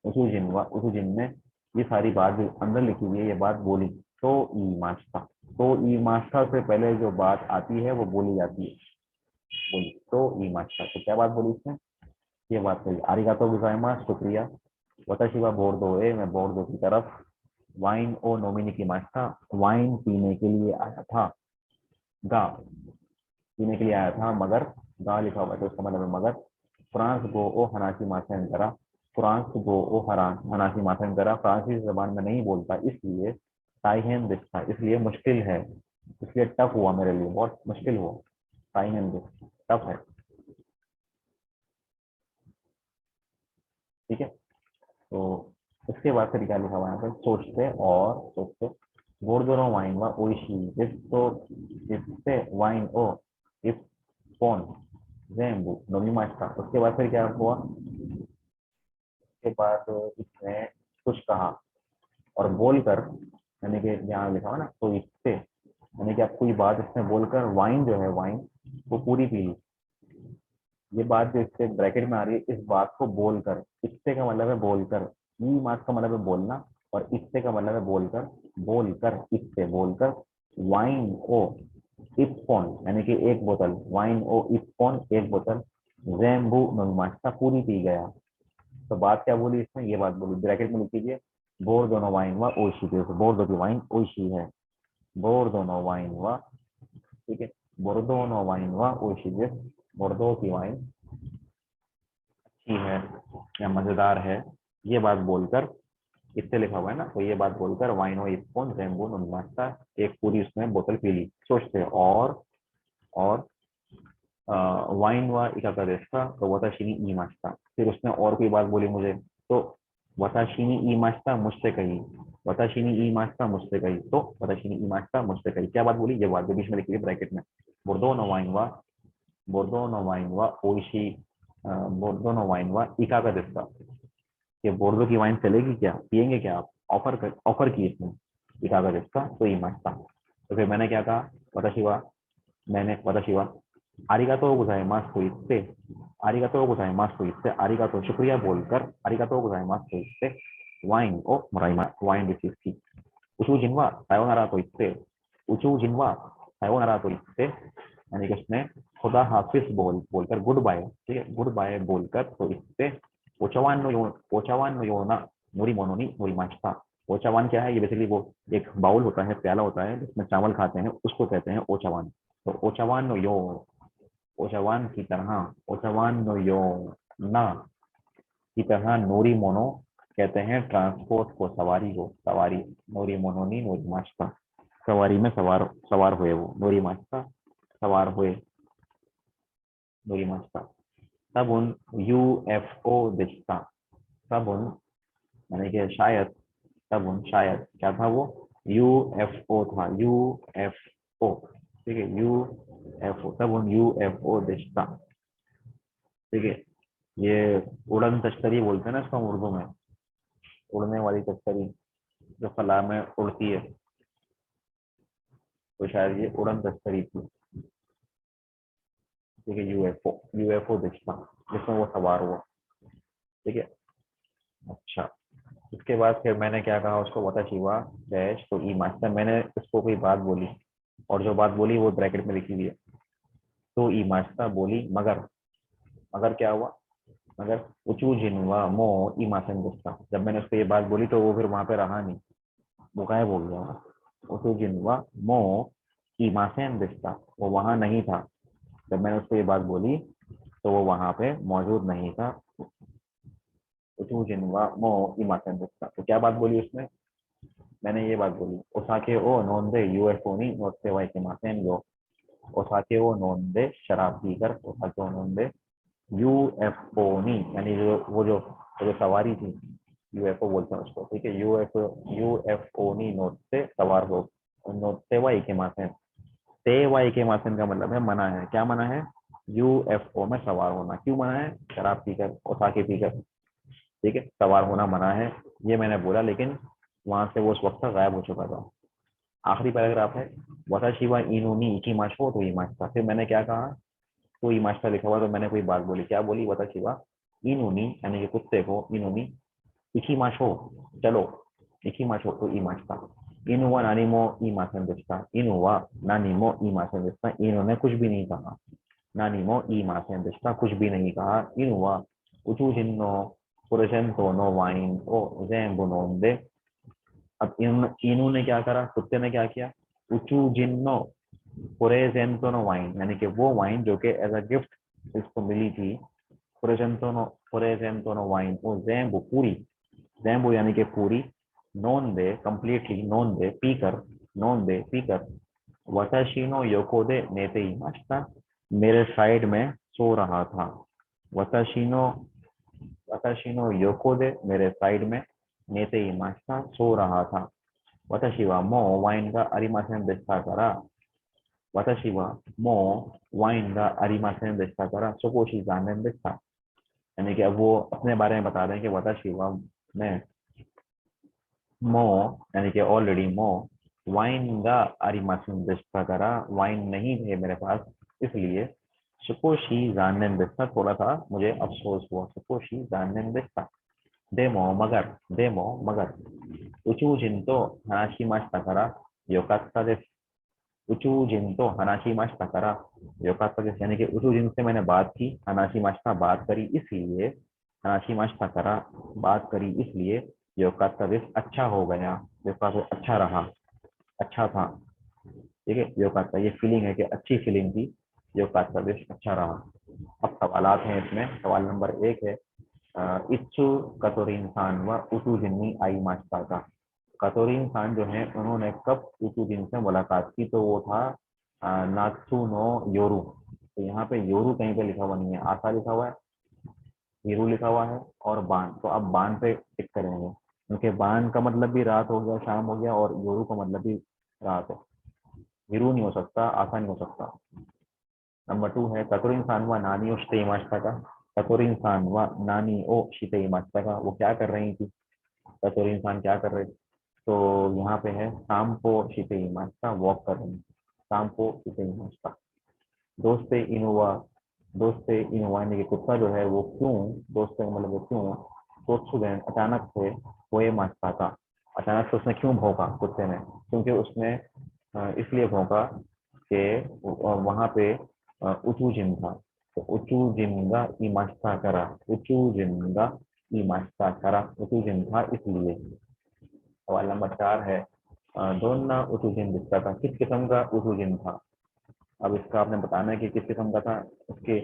उचू जिनवा, उचू जिन ने ये सारी बात जो अंदर लिखी हुई है ये बात बोली, तो ई मास्ता, तो ई मास्ता से पहले जो बात आती है वो बोली जाती है, बोली तो ई मास्ता, तो क्या बात बोली इसने, ये बात कही, आरिगातो गोजाइमास, शुक्रिया, वताशी वा बोर्डो ए, मैं बोर्डो की तरफ, वाइन ओ नोमिनी की मास्ता, वाइन पीने के लिए आया था, गा पीने के लिए आया था, मगर गा लिखा हुआ है तो उसका मतलब है मगर, फ्रांस गो ओ हनासी मासेन करा, फ्रांस गो ओ हनासी मासेन करा, फ्रांसीसी जबान में नहीं बोलता इसलिए, ताइहेन दिखता, इसलिए मुश्किल है, इसलिए टफ हुआ मेरे लिए, बहुत मुश्किल हुआ, ताइहेन दिख टफ है, ठीक है, तो इसके बाद फिर क्या लिखा हुआ है यहाँ पे, सोचते और सोचते, बोर्डोरो वाइन वा ओइशी, जिससे वाइन ओ इस फोन जेम्बू नोमी मास्टा, उसके बाद फिर क्या हुआ, उसके बाद इसने कुछ कहा और बोलकर, यानी कि यहाँ लिखा हुआ ना, तो इससे यानी कि आप कोई बात इसमें बोलकर, वाइन जो है वाइन वो पूरी पी ली, ये बात जो इससे ब्रैकेट में आ रही है, इस बात को बोलकर, इससे का मतलब है बोलकर, ई मास का मतलब है बोलना, और इससे का मतलब है बोलकर, बोलकर इससे बोलकर, वाइन ओ इप्पॉन यानी कि एक बोतल, वाइन ओ इप्पॉन एक बोतल, जैम्बू नगमास्ता पूरी पी गया, तो बात क्या बोली इसमें, ये बात बोली, ब्रैकेट में लिख लीजिए, बोर दोनों वाइन व ओशी, बोर दो की वाइन ओशी है, बोर दोनों वाइन व, ठीक है, बोर्दो नो वाइन व ओशी, बोर्दो की वाइन अच्छी है या मजेदार है, ये बात बोलकर, इससे लिखा हुआ है ना, तो ये बात बोलकर वाइनो इप्पोन जेम्बो नन्मास्ता, एक पूरी उसने बोतल पी ली, सोचते और वाइन व इकाकादेस्ता, तो वताशिनी ई मास्ता, फिर उसने और कोई बात बोली मुझे, तो वताशिनी ई मास्ता मुझसे कही, वताशिनी ई मास्ता मुझसे कही, तो वताशिनी ई मास्ता मुझसे कही, क्या बात बोली, ये बात जो बीच में लिखी है ब्रैकेट में, बोर्दो नो वाइन व, बोर्दो नो वाइन व ओइशी, बोर्दो नो वाइन व इकाकादेस्ता, ये बोर्डो की वाइन चलेगी क्या, पियेंगे क्या आप, ऑफर की इसने, इकाकादेस्ता, तो ई मास्ता, तो फिर मैंने क्या कहा, वताशिवा, मैंने वताशिवा आरिगातो गोजाइमास को इससे, आरिगातो गोजाइमास को इससे, आरिगातो शुक्रिया बोलकर, आरिगातो गोजाइमास को इससे, वाइन ओ मोराइमा वाइन रिसीव की, उचू जिनवा सायोनारा तो इससे, उचू जिनवा सायोनारा तो इससे, यानी कि उसने खुदा हाफिज बोलकर गुड बाय, ठीक है, गुड बाय बोलकर, तो इससे, ओचावान नो योना, नोरी मोनोनी नोरी माचता। ओचावान क्या है? ये बेसिकली वो एक बाउल होता है, प्याला होता है जिसमें चावल खाते हैं, उसको कहते हैं ओचावान। तो ओचावान नो यो, ओचावान की तरह, ओचावान नो यो ना की तरह नोरी मोनो कहते हैं ट्रांसपोर्ट को, सवारी को, सवारी। नोरी मोनोनी नोरी माचता, सवारी में सवार, सवार हुए वो, नोरी माचता सवार हुए, नोरी माचता। तब उन यूएफओ दिशता, तब उन यानी कि शायद, तब उन शायद क्या था वो? यूएफओ था, यूएफओ। ठीक है, यूएफओ, तब उन यूएफओ दिशता। ठीक है, ये उड़न तश्तरी बोलते हैं ना इसको हम उर्दू में, उड़ने वाली तश्तरी जो फला में उड़ती है, तो शायद ये उड़न तश्तरी थी। ठीक है, यूएफओ, यूएफओ दिशता जिसमें वो सवार हुआ। ठीक है, अच्छा। इसके बाद फिर मैंने क्या कहा उसको? वताशी वा डैश तो ई मास्टर, मैंने इसको कोई बात बोली, और जो बात बोली वो ब्रैकेट में लिखी हुई है। तो ई मास्टर बोली मगर, मगर क्या हुआ? मगर उचू जिनवा मो ई मासन गुस्सा, जब मैंने उसको ये बात बोली तो वो फिर वहां पे रहा नहीं, वो गायब हो गया। उचू जिनवा मो ई मासन गुस्सा, वो वहां नहीं था। जब मैंने उसको ये बात बोली तो वो वहां पे मौजूद नहीं था। उचू जिनवा मो ई मासन गुस्सा, तो क्या बात बोली उसने? मैंने ये बात बोली, ओसाके ओ नोंदे यूएफओ नी नोटते वाई के मासेन यो। ओसाके ओ नोंदे, शराब पीकर, ओसाके ओ नोंदे यूएफओ नी, यानी जो वो जो सवारी थी, यूएफओ बोलते हैं उसको। ठीक है, यूएफओ, यूएफओ नी नोट से सवार हो, नोट से वाई के मासेन, ते वाई के मासेन का मतलब है मना है। क्या मना है? यूएफओ में सवार होना। क्यों मना है? शराब पीकर, ओसाके पीकर। ठीक है, सवार होना मना है, ये मैंने बोला, लेकिन वहां से वो उस वक्त गायब हो चुका था। आखिरी पैराग्राफ है, वताशी वा इनोनी इकी माशो तो इमाशता। फिर मैंने क्या कहा? तो इमाशता लिखा हुआ, तो मैंने कोई बात बोली। क्या बोली? वताशी वा इनोनी, यानी कि कुत्ते को, इनोनी इकी माशो, चलो, इकी माशो तो इमाशता। इनुवा नानीमो ई मासन दिखता, इनुवा नानीमो ई मासन दिखता, इन्होंने कुछ भी नहीं कहा। नानीमो ई मासन दिखता, कुछ भी नहीं कहा। इनुवा उचू जिन्नो पुरजेंतो नो वाइन ओ जेम्बो नोंदे। अब इनू ने क्या करा? कुत्ते ने क्या किया? उचू जिन्नो पुरेजेंटोनो वाइन, यानी कि वो वाइन जो कि एज अ गिफ्ट इसको मिली थी, पुरेजेंटोनो, पुरेजेंटोनो वाइन, वो जैम्बो पूरी, जैम्बो यानी कि पूरी, नॉन दे कंप्लीटली, नॉन दे पीकर, नॉन दे पीकर, वताशीनो योकोदे नेते ही मास्ता, मेरे साइड में सो रहा था। वताशीनो, वताशीनो योकोदे मेरे साइड में, नेते ही मास्ता सो रहा था। वताशी वा मो वाइन का अरिमासेन देता करा, वताशी वा मो वाइन का अरिमासेन देता करा, सोकोशी जानने देता। यानी कि अब वो अपने बारे में बता रहे हैं कि वताशी वा, मैं, मो यानी कि ऑलरेडी, मो वाइन का अरिमासेन देता करा, वाइन नहीं थे मेरे पास, इसलिए सुकोशी जानने देता, थोड़ा सा मुझे अफसोस हुआ। सुकोशी जानने देता, डेमो मगर, डेमो मगर, उचू जिंतो हनाशी मास्ता करा, योकात्ता दे, उचू जिन तो हनाशी मास्ता करा, योकाता के, यानी कि उचू जिन से मैंने बात की, हनाशी मास्ता बात करी, इसलिए, हनाशी मास्ता करा बात करी, इसलिए, योकाता दिस अच्छा हो गया, योकाता अच्छा रहा, अच्छा था। ठीक है, योकाता ये फीलिंग है कि अच्छी फीलिंग थी, योकाता दिस अच्छा रहा। अब सवालात हैं इसमें। सवाल नंबर 1 है, इच्छु कतोरी इंसान व उचू जिन्नी आई मास्ता का। कतोरी इंसान जो है उन्होंने कब ऊचू जिन से मुलाकात की? तो वो था नात्सू नो योरू। तो यहाँ पे योरू कहीं पे लिखा हुआ नहीं है, आशा लिखा हुआ है, हीरू लिखा हुआ है, और बान। तो अब बान पे टिक करेंगे, क्योंकि बान का मतलब भी रात हो गया, शाम हो गया, और योरू का मतलब भी रात है। हीरू नहीं हो सकता, आशा नहीं हो सकता। नंबर 2 है, कतोरी इंसान व नानी ओ शिते मास्ता का। कतोरी इंसान व नानी ओ शिते मास्ता का, वो क्या कर रही थी? कतोरी इंसान क्या कर रहे थे? तो यहाँ पे है, शाम को शीते मास्ता वॉक कर रहे हैं, शाम को शीते मास्ता। दोस्ते इनोवा, दोस्ते इनोवा यानी कि कुत्ता जो है वो क्यों, दोस्ते मतलब वो क्यों, तो स्टूडेंट अचानक से हुए मास्ता था, अचानक से उसने क्यों भौंका कुत्ते ने? क्योंकि उसने इसलिए भौंका कि वहां पे उचू जिन था। तो उचू जिनगा ई मास्ता करा, उचू जिनगा इमास्ता करा उतुजिन था इसलिए। सवाल नंबर 4 है दोनना उतुजिन दिखता था, किस किस्म का उतुजिन था। अब इसका आपने बताना है कि किस किस्म का था। उसके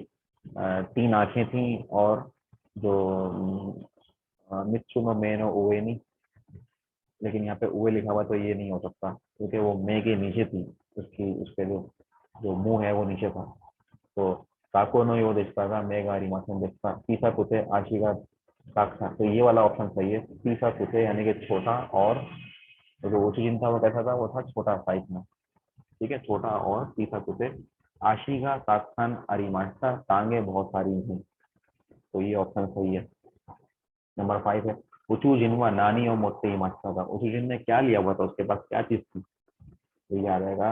3 आंखें थी और जो मित्सुनो मेनो उएनी, लेकिन यहाँ पे उए लिखा हुआ तो ये नहीं हो सकता क्योंकि वो मे के नीचे थी, उसकी उसके जो जो मुंह है वो नीचे था। तो ताको नो यो दिखता था मेगारी मासन दिखता तीसरा कुते आशी का ताक था, तो ये वाला ऑप्शन सही है। तीसरा कुते यानी कि छोटा, और जो ओचिजिन था वो कैसा था, वो था छोटा साइज में। ठीक है, छोटा और तीसरा कुते आशी का ताकखान अरिमास्ता टांगे बहुत सारी थी, तो ये ऑप्शन सही है। नंबर 5 है उचू जिनवा नानी और मोते ही मास्ता था। उचू जिन ने क्या लिया हुआ था, उसके पास क्या चीज थी, तो ये आ जाएगा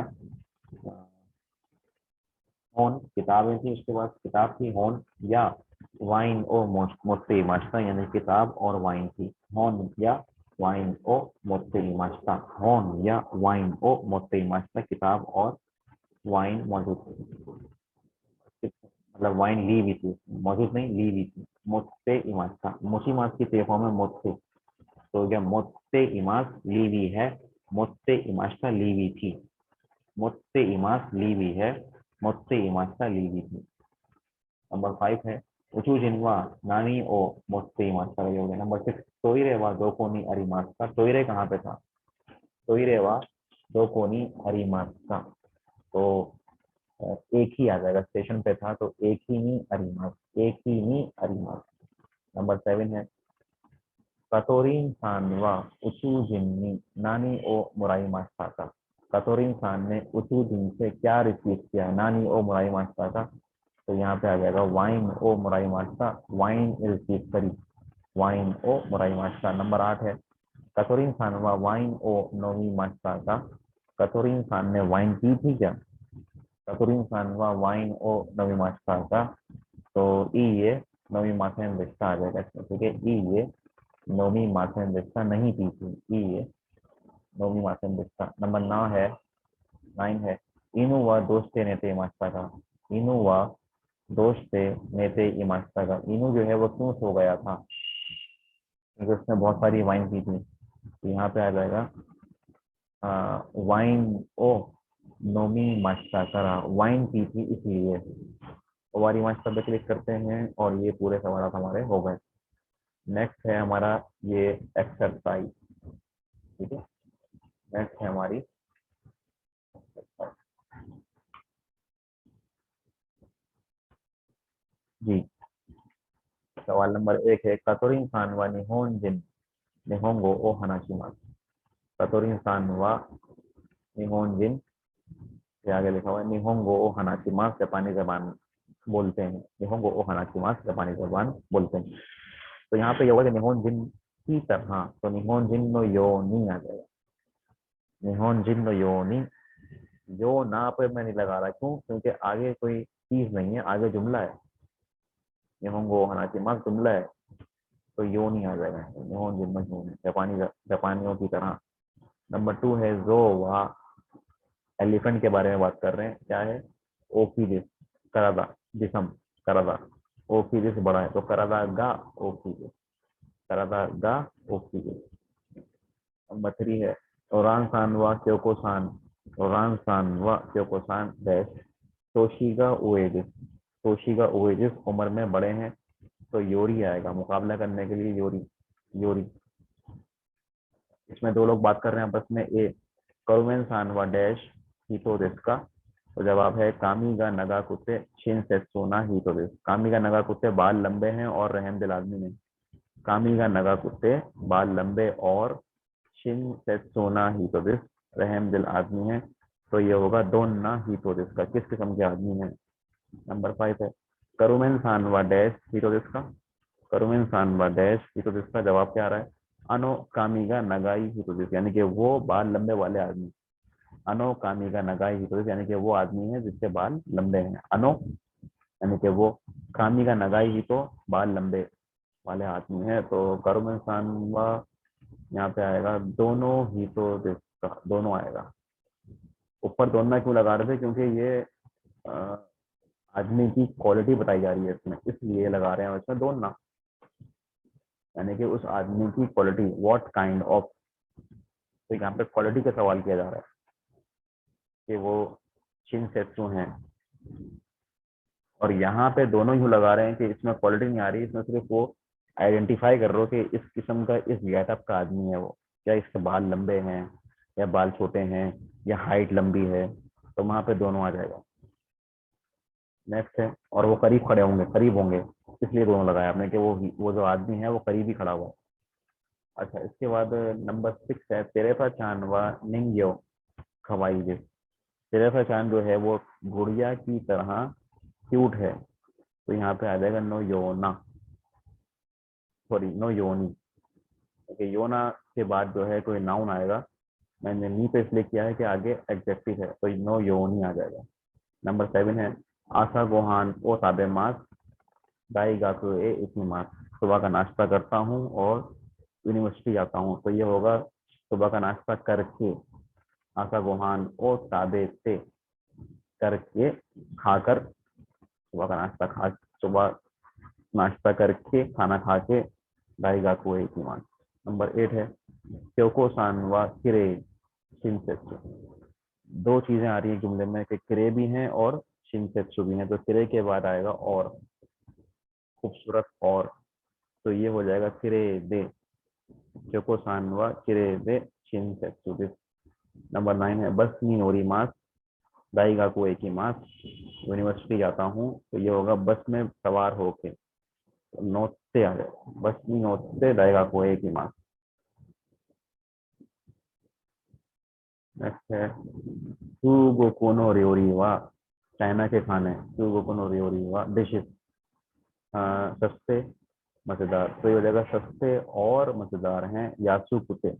होन, किताबें थी उसके पास, किताब थी होन, या वाइन ओ मोते मास्ता यानी किताब और वाइन थी। होन या वाइन ओ मोते मास्ता, होन या वाइन ओ मोते मास्ता, किताब और वाइन मौजूद थी, मतलब वाइन ली हुई थी, मौजूद नहीं ली हुई थी। मोते इमास था, मोशी मास की तेफॉर्म में मोते, तो क्या मोते इमास ली हुई है, मोते इमास्ता ली हुई थी, मोते इमास ली हुई है, मोते इमास्ता ली हुई थी। नंबर 5 है उचू जिनवा नानी ओ मोते इमास्ता का योग है। नंबर 6 टोइरे वा दो कोनी अरिमास्ता, टोइरे कहाँ पे था, टोइरे वा दो कोनी अरिमास्ता, तो एक ही आ जाएगा, स्टेशन पे था तो एक ही नहीं अरिमास, एक ही नहीं अरिमास। नंबर 7 है कतोरिन सान वा उचू जिन्नी नानी ओ मुराई मास्ता का, कतोरिन सान ने उचू जिन से क्या रिसीव किया, नानी ओ मुराई मास्ता का, तो यहाँ पे आ जाएगा वाइन ओ मुराई मास्ता, वाइन रिसीव करी, वाइन ओ मुराई मास्ता। नंबर 8 है कतोरिन सान वा वाइन ओ नोमी मास्ता का, कतोरिन सान ने वाइन पी थी क्या, कतोरिन सान वा वाइन ओ नोमी मास्ता का, तो ई ये नोमी मासेन रिश्ता आ जाएगा इसमें, ठीक है। ई ये नोमी मासेन रिश्ता नहीं पी थी, ई ये नोमी मासेन रिश्ता। नंबर 9 है इनु व दोस्ते नेते इमास्ता का, इनु व दोस्ते नेते इमास्ता का, इनु जो है वो क्यों सो गया था, क्योंकि उसने बहुत सारी वाइन पी थी, तो यहाँ पे आ जाएगा वाइन ओ नोमी मास्ता करा, वाइन पी थी इसलिए। हमारी मास्टर पे क्लिक करते हैं और ये पूरे सवाल हमारे हो गए। नेक्स्ट है हमारा ये एक्सरसाइज, ठीक है। नेक्स्ट है हमारी जी, सवाल नंबर 1 है कतोरिन सान वा निहोन जिन निहोंगो ओ हनाशिमास, कतोरिन सान वा निहोन जिन के आगे लिखा हुआ है निहोंगो ओ हनाशिमास, जापानी जबान बोलते हैं, निहोंगो ओ हनाशिमास जापानी जबान बोलते हैं। तो यहाँ पे ये होगा निहोन जिन की तरह, तो निहोन जिन नो यो नहीं आ जाएगा, निहोन जिन नो यो नहीं, यो ना पे मैं नहीं लगा रहा, क्यों, क्योंकि आगे कोई चीज नहीं है, आगे जुमला है, निहोंगो हनाशिमास जुमला है, तो यो नहीं आ जाएगा, निहोन जिन नो यो नहीं, जापानियों की तरह। नंबर 2 है जो वा, एलिफेंट के बारे में बात कर रहे हैं, क्या है, ओफिलिस, करादा, जिसम, करादा, ओफिलिस बड़ा है, तो करादा गा ओफिलिस, करादा गा ओफिलिस। नंबर 3 है ओरान सान व क्योको सान, ओरान सान व क्योको सान डैश तोशिगा उएजिस, तोशिगा उएजिस उम्र में बड़े हैं, तो योरी आएगा, मुकाबला करने के लिए योरी, योरी। इसमें दो लोग बात कर रहे हैं आपस में, ए करुमेन सान व डैश हितो का, तो जवाब है कामीगा नगा कुत्ते शिन सेत्सोना हितो दिस, कामीगा नगा कुत्ते बाल लंबे हैं और रहम दिल आदमी नहीं, कामीगा नगा कुत्ते बाल लंबे और शिन सेत्सोना हितो दिस रहम दिल आदमी है, तो ये होगा दोन्ना हितो दिस का, किस किस्म के आदमी है। नंबर 5 है करुमेन सान व डैश हितो दिस का, करुमेन सान व डैश हितो दिस का जवाब क्या आ रहा है, अनो कामीगा नगाई हितो दिस, यानी कि वो बाल लंबे वाले आदमी, अनो कामीगा नगाई हितो दिस यानी कि वो आदमी है जिसके बाल लंबे हैं, अनो यानी कि वो, कामीगा नगाई ही तो बाल लंबे वाले आदमी है, तो करुम इंसान व यहाँ पे आएगा दोनों ही तो दिस, दोनों आएगा। ऊपर दोनों क्यों लगा रहे थे, क्योंकि ये आदमी की क्वालिटी बताई जा रही है इसमें, इसलिए लगा रहे हैं इसमें दोनों। यानी कि उस आदमी की क्वालिटी, व्हाट काइंड ऑफ। तो यहाँ पे क्वालिटी का सवाल किया जा रहा है कि वो शिनसेत्सु हैं। और यहाँ पे दोनों यूँ लगा रहे हैं कि इसमें क्वालिटी नहीं आ रही, इसमें सिर्फ वो आइडेंटिफाई कर रहे हो कि इस किस्म का, इस गेटअप का आदमी है वो, क्या इसके बाल लंबे हैं या बाल छोटे हैं या हाइट लंबी है, तो वहाँ पे दोनों आ जाएगा। नेक्स्ट है, और वो करीब खड़े होंगे, करीब होंगे, इसलिए दोनों लगाया आपने कि वो जो आदमी है वो करीब ही खड़ा हुआ है। अच्छा, इसके बाद नंबर 6 है, तेरेफा चान व निंग्यो खवाई जे। तेरेफा चान जो है वो गुड़िया की तरह क्यूट है, तो यहाँ पे आ जाएगा नो योना, सॉरी नो योनी। ओके, योना के बाद जो है कोई नाउन आएगा, मैंने नी पे इसलिए किया है कि आगे एडजेक्टिव है, तो नो योनी आ जाएगा। नंबर 7 है, आशा गोहान ओ ताबे मास दाई गाकु ए इतनी मास। सुबह का नाश्ता करता हूँ और यूनिवर्सिटी जाता हूँ, तो ये होगा सुबह का नाश्ता करके, आशा गोहान ओ ताबे से, करके, खाकर, सुबह का नाश्ता खा, सुबह नाश्ता करके, खाना खा के, दाई गाकु ए इतनी मास। नंबर 8 है, क्योको सान व किरे शिनसेत्सु। दो चीजें आ रही हैं जुमले में कि किरे भी हैं और शिनसेत्सु भी हैं, तो किरे के बाद आएगा और, खूबसूरत और, तो ये हो जाएगा किरे दे, क्योको सान व किरे दे शिनसेत्सु दिस। नंबर 9 है, बस नी नोरी मास दाई गाकू एक ही मास। यूनिवर्सिटी जाता हूँ, तो ये होगा बस में सवार होके, नोट से आ जाएगा, बस नी नोट से दाई गाकू एक ही मास। नेक्स्ट है, टू गोकोनो रियोरी वा, चाइना के खाने, टू गोकोनो रियोरी वा डिशेस, सस्ते मजेदार, तो ये हो जाएगा सस्ते और मजेदार हैं यासु कुते।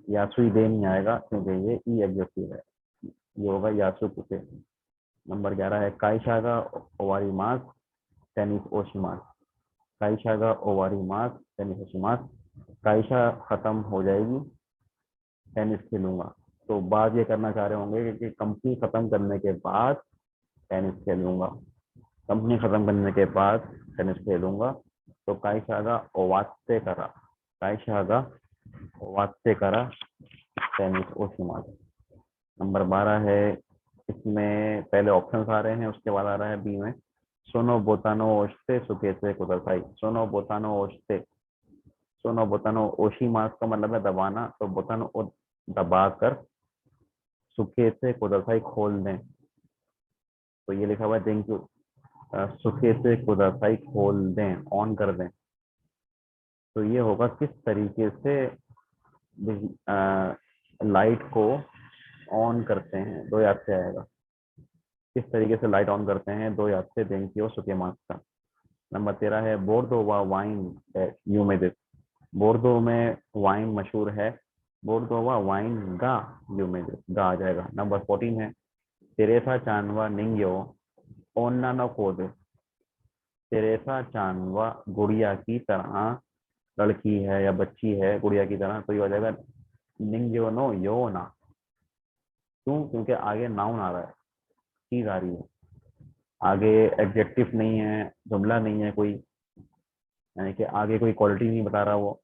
यासुई दे नहीं आएगा क्योंकि ये ई एडजेक्टिव है, ये होगा यासु कुते। नंबर 11 है, काईशागा ओवारी मास टेनिस ओशिमास। काईशागा ओवारी मास टेनिस ओशिमास, काईशा खत्म हो जाएगी, टेनिस खेलूंगा। तो बात ये करना चाह रहे होंगे कि कंपनी खत्म करने के बाद टेनिस खेलूंगा, कंपनी खत्म करने के बाद टेनिस खेलूंगा। तो काईशागा ओवात्ते करा, काईशागा ओवात्ते करा टेनिस ओशिमास। नंबर 12 है, इसमें पहले ऑप्शंस आ रहे हैं, उसके बाद आ रहा है बी में, सोनो बोतानो ओशते सुकेते कुदरसाई। सोनो बोतानो ओशते, सोनो बोतानो ओशी मास का मतलब है दबाना, तो बोतानो ओ दबा कर, सुखे से कुदरसाई खोल दें, तो ये लिखा हुआ है थैंक यू, सुखे से कुदरसाई खोल दें, ऑन कर दें। तो ये होगा किस तरीके से लाइट को ऑन करते हैं, दो याद से आएगा, किस तरीके से लाइट ऑन करते हैं, दो याद से देंकी और सुके मास का। नंबर 13 है, बोर्दो व वाइन यू में दिस। बोर्दो में वाइन मशहूर है, बोर्दो व वाइन गा यू में दिस, गा आ जाएगा। नंबर 14 है, तेरेसा चानवा निंग्यो ओन्ना नो कोद। तेरेसा चानवा गुड़िया की तरह लड़की है या बच्ची है, गुड़िया की तरह, तो ये हो जाएगा निंग्यो नो यो ना। क्यों? क्योंकि आगे नाउन आ रहा है, चीज आ रही है, आगे एडजेक्टिव नहीं है, जुमला नहीं है कोई, यानी कि आगे कोई क्वालिटी नहीं बता रहा वो,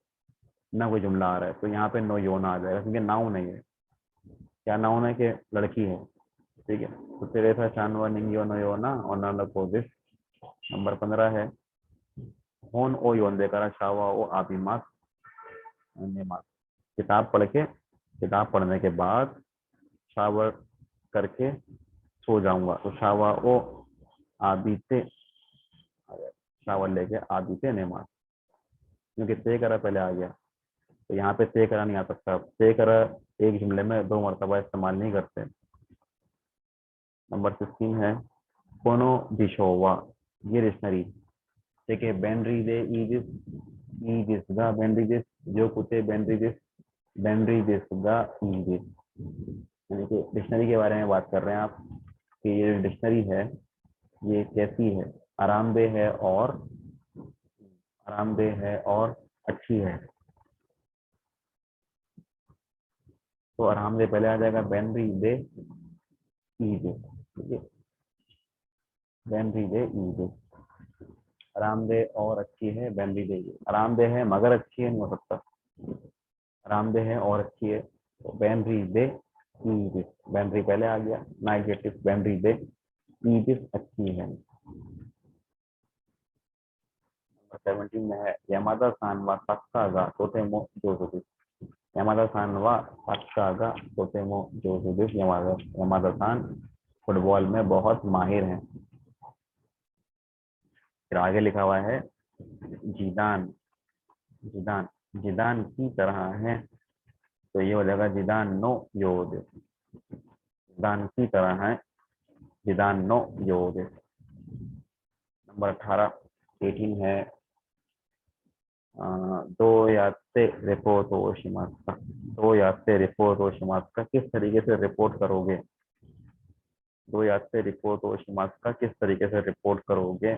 ना कोई जुमला आ रहा है, तो यहाँ पे नो योना आ जाएगा क्योंकि नाउन नहीं है। क्या नाउन है कि लड़की है, ठीक है। तो तेरे था चानवा निंगियो नो योना और ना पोजिस। नंबर 15 है, होन ओ योन देकर शावा ओ आबी मास मास। किताब पढ़ के, किताब पढ़ने के बाद शावर करके सो जाऊंगा, तो शावा ओ आबीते, शावर लेके आबीते ने मास, क्योंकि ते करा पहले आ गया, तो यहाँ पे ते करा नहीं आ सकता, ते करा एक जुमले में दो मरतबा इस्तेमाल नहीं करते। नंबर 16 है, कोनो दिशोवा, ये डिक्शनरी, देखिए बेनरीजे ईजिस, ईजिसगा बेनरीजिस, जो कुत्ते बेनरीजिस, बेनरीजिसगा ईजिस। यानी कि डिक्शनरी के बारे में बात कर रहे हैं आप कि ये डिक्शनरी है ये कैसी है, आरामदेह है और, आरामदेह है और अच्छी है। तो आरामदेह पहले आ जाएगा बेनरीजे ईजिस, ठीक है, बेनरीजे ईजिस। आरामदेह और अच्छी है बेनरी दे। आरामदेह है मगर अच्छी है नहीं हो सकता। आरामदेह है और अच्छी है तो बेनरी दे ईदिस। बेनरी पहले आ गया ना एडजेक्टिव। बेनरी दे ईदिस अच्छी है। 17 में है यामादा सान वा सक्का गा तोतेमो जोजो। यामादा सान वा सक्का गा तोतेमो जोजो। यामादा सान फुटबॉल में बहुत माहिर हैं। फिर आगे लिखा हुआ है जिदान। जिदान जिदान की तरह है तो ये हो जाएगा जिदान नो योद। जिदान की तरह है जिदान नो योद। नंबर 18 है दो यात्ते रिपोर्ट ओशिमास। दो यात्ते रिपोर्ट ओशिमास का किस तरीके से रिपोर्ट करोगे। दो यात्ते रिपोर्ट ओशिमास का किस तरीके से रिपोर्ट करोगे।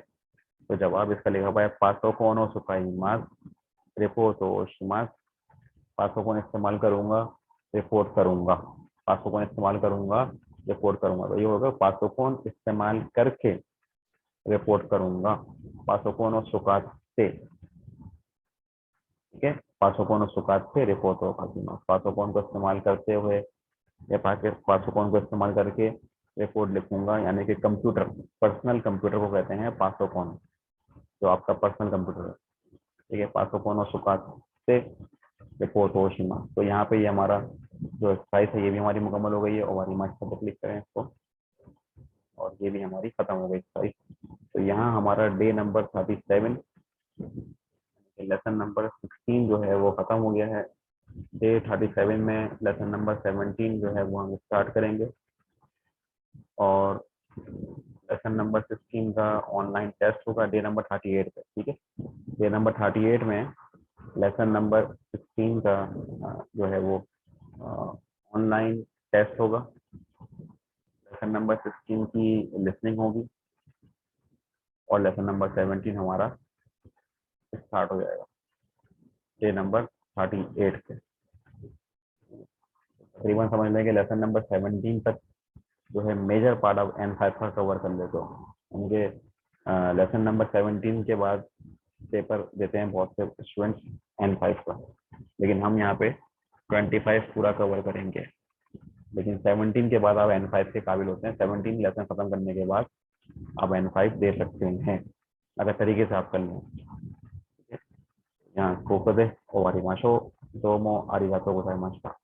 तो जवाब इसका लिखा हुआ है पासोकोनो सुकाईमास रिपोर्ट ओशिमास। पासोकोन इस्तेमाल करूंगा रिपोर्ट करूंगा। पासोकोन इस्तेमाल करूंगा रिपोर्ट करूंगा तो ये होगा पासोकोन इस्तेमाल करके रिपोर्ट करूंगा। पासोकोन और सुकाते। ठीक है पासोकोन और सुकाते रिपोर्ट होगा। पासोकोन को इस्तेमाल करते हुए या पासोकोन को इस्तेमाल करके रिपोर्ट लिखूंगा यानी कि कंप्यूटर पर्सनल कंप्यूटर को कहते हैं पासोकोन जो आपका पर्सनल कंप्यूटर है। ठीक है पासोकोन और सुकाते रिपोर्ट ओशिमा। तो यहाँ पे ये हमारा जो एक्सरसाइज है ये भी हमारी मुकम्मल हो गई है। और हमारी मार्क्स पर क्लिक करें इसको और ये भी हमारी खत्म हो गई एक्सरसाइज। तो यहाँ हमारा डे नंबर 37 लेसन नंबर 16 जो है वो खत्म हो गया है। डे 37 में लेसन नंबर 17 जो है वो हम स्टार्ट करेंगे। और लेसन नंबर 16 का ऑनलाइन टेस्ट होगा डे नंबर 38 पे। ठीक है डे नंबर 38 में लेसन नंबर 16 का जो है वो ऑनलाइन टेस्ट होगा। लेसन नंबर 16 की लिसनिंग होगी और लेसन नंबर 17 हमारा स्टार्ट हो जाएगा डे नंबर 38 पे। तकरीबन समझ लें कि लेसन नंबर 17 तक जो है मेजर पार्ट ऑफ N5 का कवर कर लेते हो। यानी कि लेसन नंबर 17 के बाद पेपर देते हैं बहुत से स्टूडेंट्स N5 का। लेकिन हम यहाँ पे 25 पूरा कवर करेंगे। लेकिन 17 के बाद आप N5 के काबिल होते हैं। 17 लेसन खत्म करने के बाद आप N5 दे सकते हैं अगर तरीके से आप कर लें। यहाँ कोको दे ओवारी माशो どうもありがとうございました。